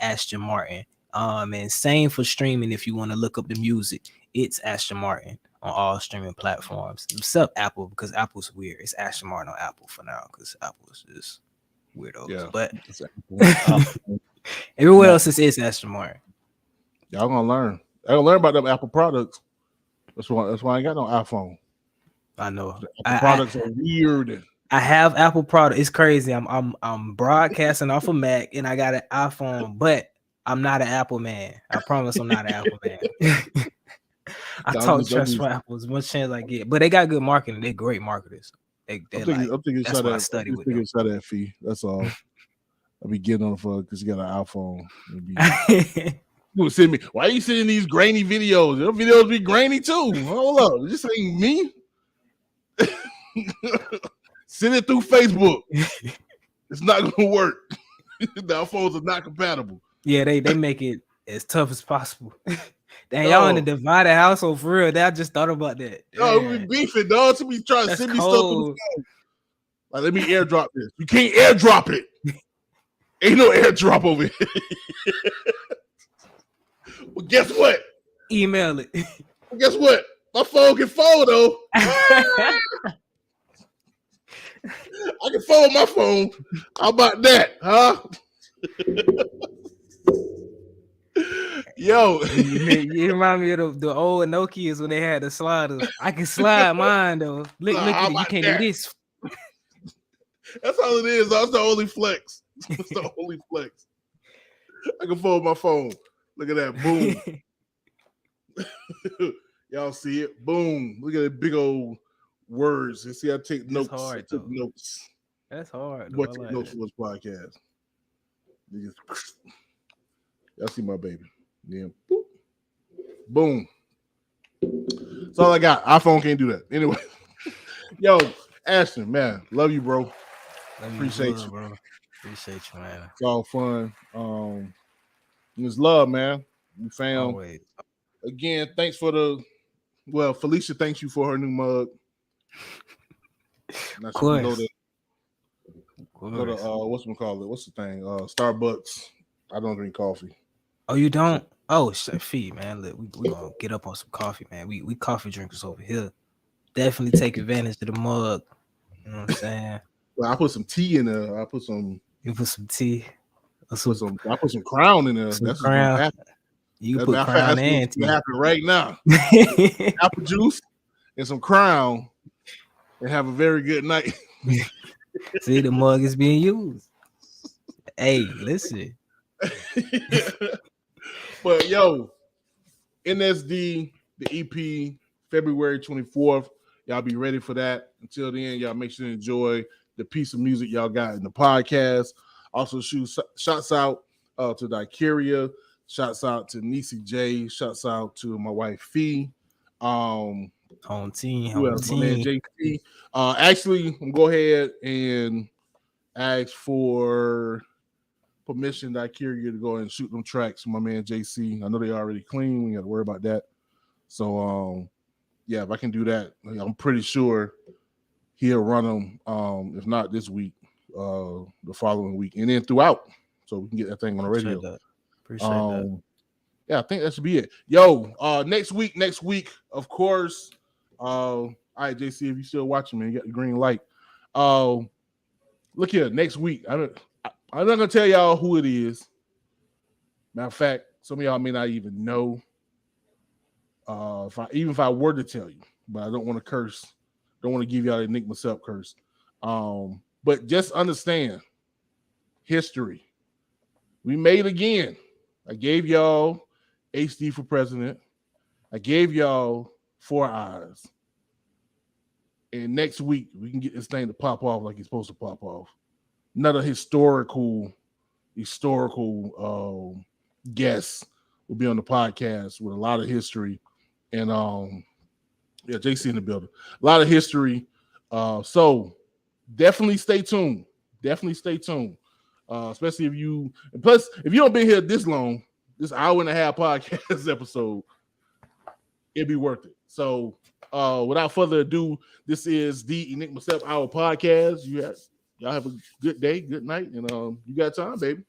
Ashton Martin. And same for streaming. If you want to look up the music, it's Ashton Martin on all streaming platforms, except Apple, because Apple's weird. It's Ashton Martin on Apple for now, because Apple's just weirdos. Yeah, but everywhere else it's Ashton Martin. Y'all gonna learn. I gonna learn about them Apple products. That's why I ain't got no iPhone. I know. Apple products are weird. I have Apple product. It's crazy. I'm broadcasting off a Mac and I got an iPhone, but I'm not an Apple man. I promise I'm not an Apple man. I talk trust for Apple as much chance I get, but they got good marketing. They're great marketers. I'm thinking that's what I study with them. That fee. That's all. I'll be getting on the phone because you got an iPhone. People send me, why are you sending these grainy videos? Your videos be grainy too. Hold up, this ain't me. Send it through Facebook. It's not gonna work. The phones are not compatible. Yeah, they make it as tough as possible. Dang, y'all in a divided household for real. I just thought about that. Oh, we beefing, dog. Somebody trying to send me stuff through the phone. Like, let me airdrop this. You can't airdrop it. Ain't no airdrop over here. Well, guess what? Email it. Well, guess what? My phone can fold though. I can fold my phone. How about that, huh? Yo, you remind me of the old Nokias when they had the sliders. I can slide mine though. Look at it. You can't do this. That's all it is. That's the only flex. That's the only flex. I can fold my phone. Look at that. Boom. Y'all see it? Boom! Look at the big old words. You see, I take notes. hard, I took though. notes. That's hard. What Though. I take like notes that. for this podcast? Y'all see my baby? Yeah. Boop. Boom. That's all I got. iPhone can't do that. Anyway, yo, Ashton, man, love you, bro. Appreciate you, bro. Appreciate you, man. It's all fun. It's love, man. We found Always. again. Thanks for Felicia. Thanks you for her new mug. Now she can go to what's the thing? Starbucks. I don't drink coffee. Oh, you don't? Oh, fee, man. Look, we gonna get up on some coffee, man. We coffee drinkers over here. Definitely take advantage of the mug. You know what I'm saying? Well, I put some tea in there. You put some tea. I put some Crown in there. That's Crown. Gonna happen. You can put Crown and tea. Gonna happen right now. Apple juice and some Crown, and have a very good night. See, the mug is being used. Hey, listen. But yo, NSD, the EP, February 24th. Y'all be ready for that. Until then, y'all make sure to enjoy the piece of music y'all got in the podcast. Also, shouts out to Dicaria. Shouts out to Nisi J. Shouts out to my wife Fee. Home team. My man JC. Actually, I'm gonna go ahead and ask for permission Dicaria to go ahead and shoot them tracks for my man JC. I know they already clean. We got to worry about that. So yeah, if I can do that, I'm pretty sure he'll run them. If not this week, the following week, and then throughout, so we can get that thing on the radio. Appreciate that. Yeah, I think that should be it. Yo, next week, of course. All right, JC, if you still watching, man, you got the green light. Look here, next week. I'm not gonna tell y'all who it is. Matter of fact, some of y'all may not even know. If I were to tell you, but I don't want to curse. Don't want to give y'all the Enigma Sept curse. But just understand history. We made again. I gave y'all HD for president. I gave y'all 4 eyes. And next week we can get this thing to pop off like it's supposed to pop off. Another historical guest will be on the podcast with a lot of history. And yeah, JC in the building. A lot of history. So definitely stay tuned. Especially if you don't been here this long, this hour and a half podcast episode, it'd be worth it. So without further ado, this is the Enigma Sept Hour podcast. Y'all have a good day, good night, and you got time, baby.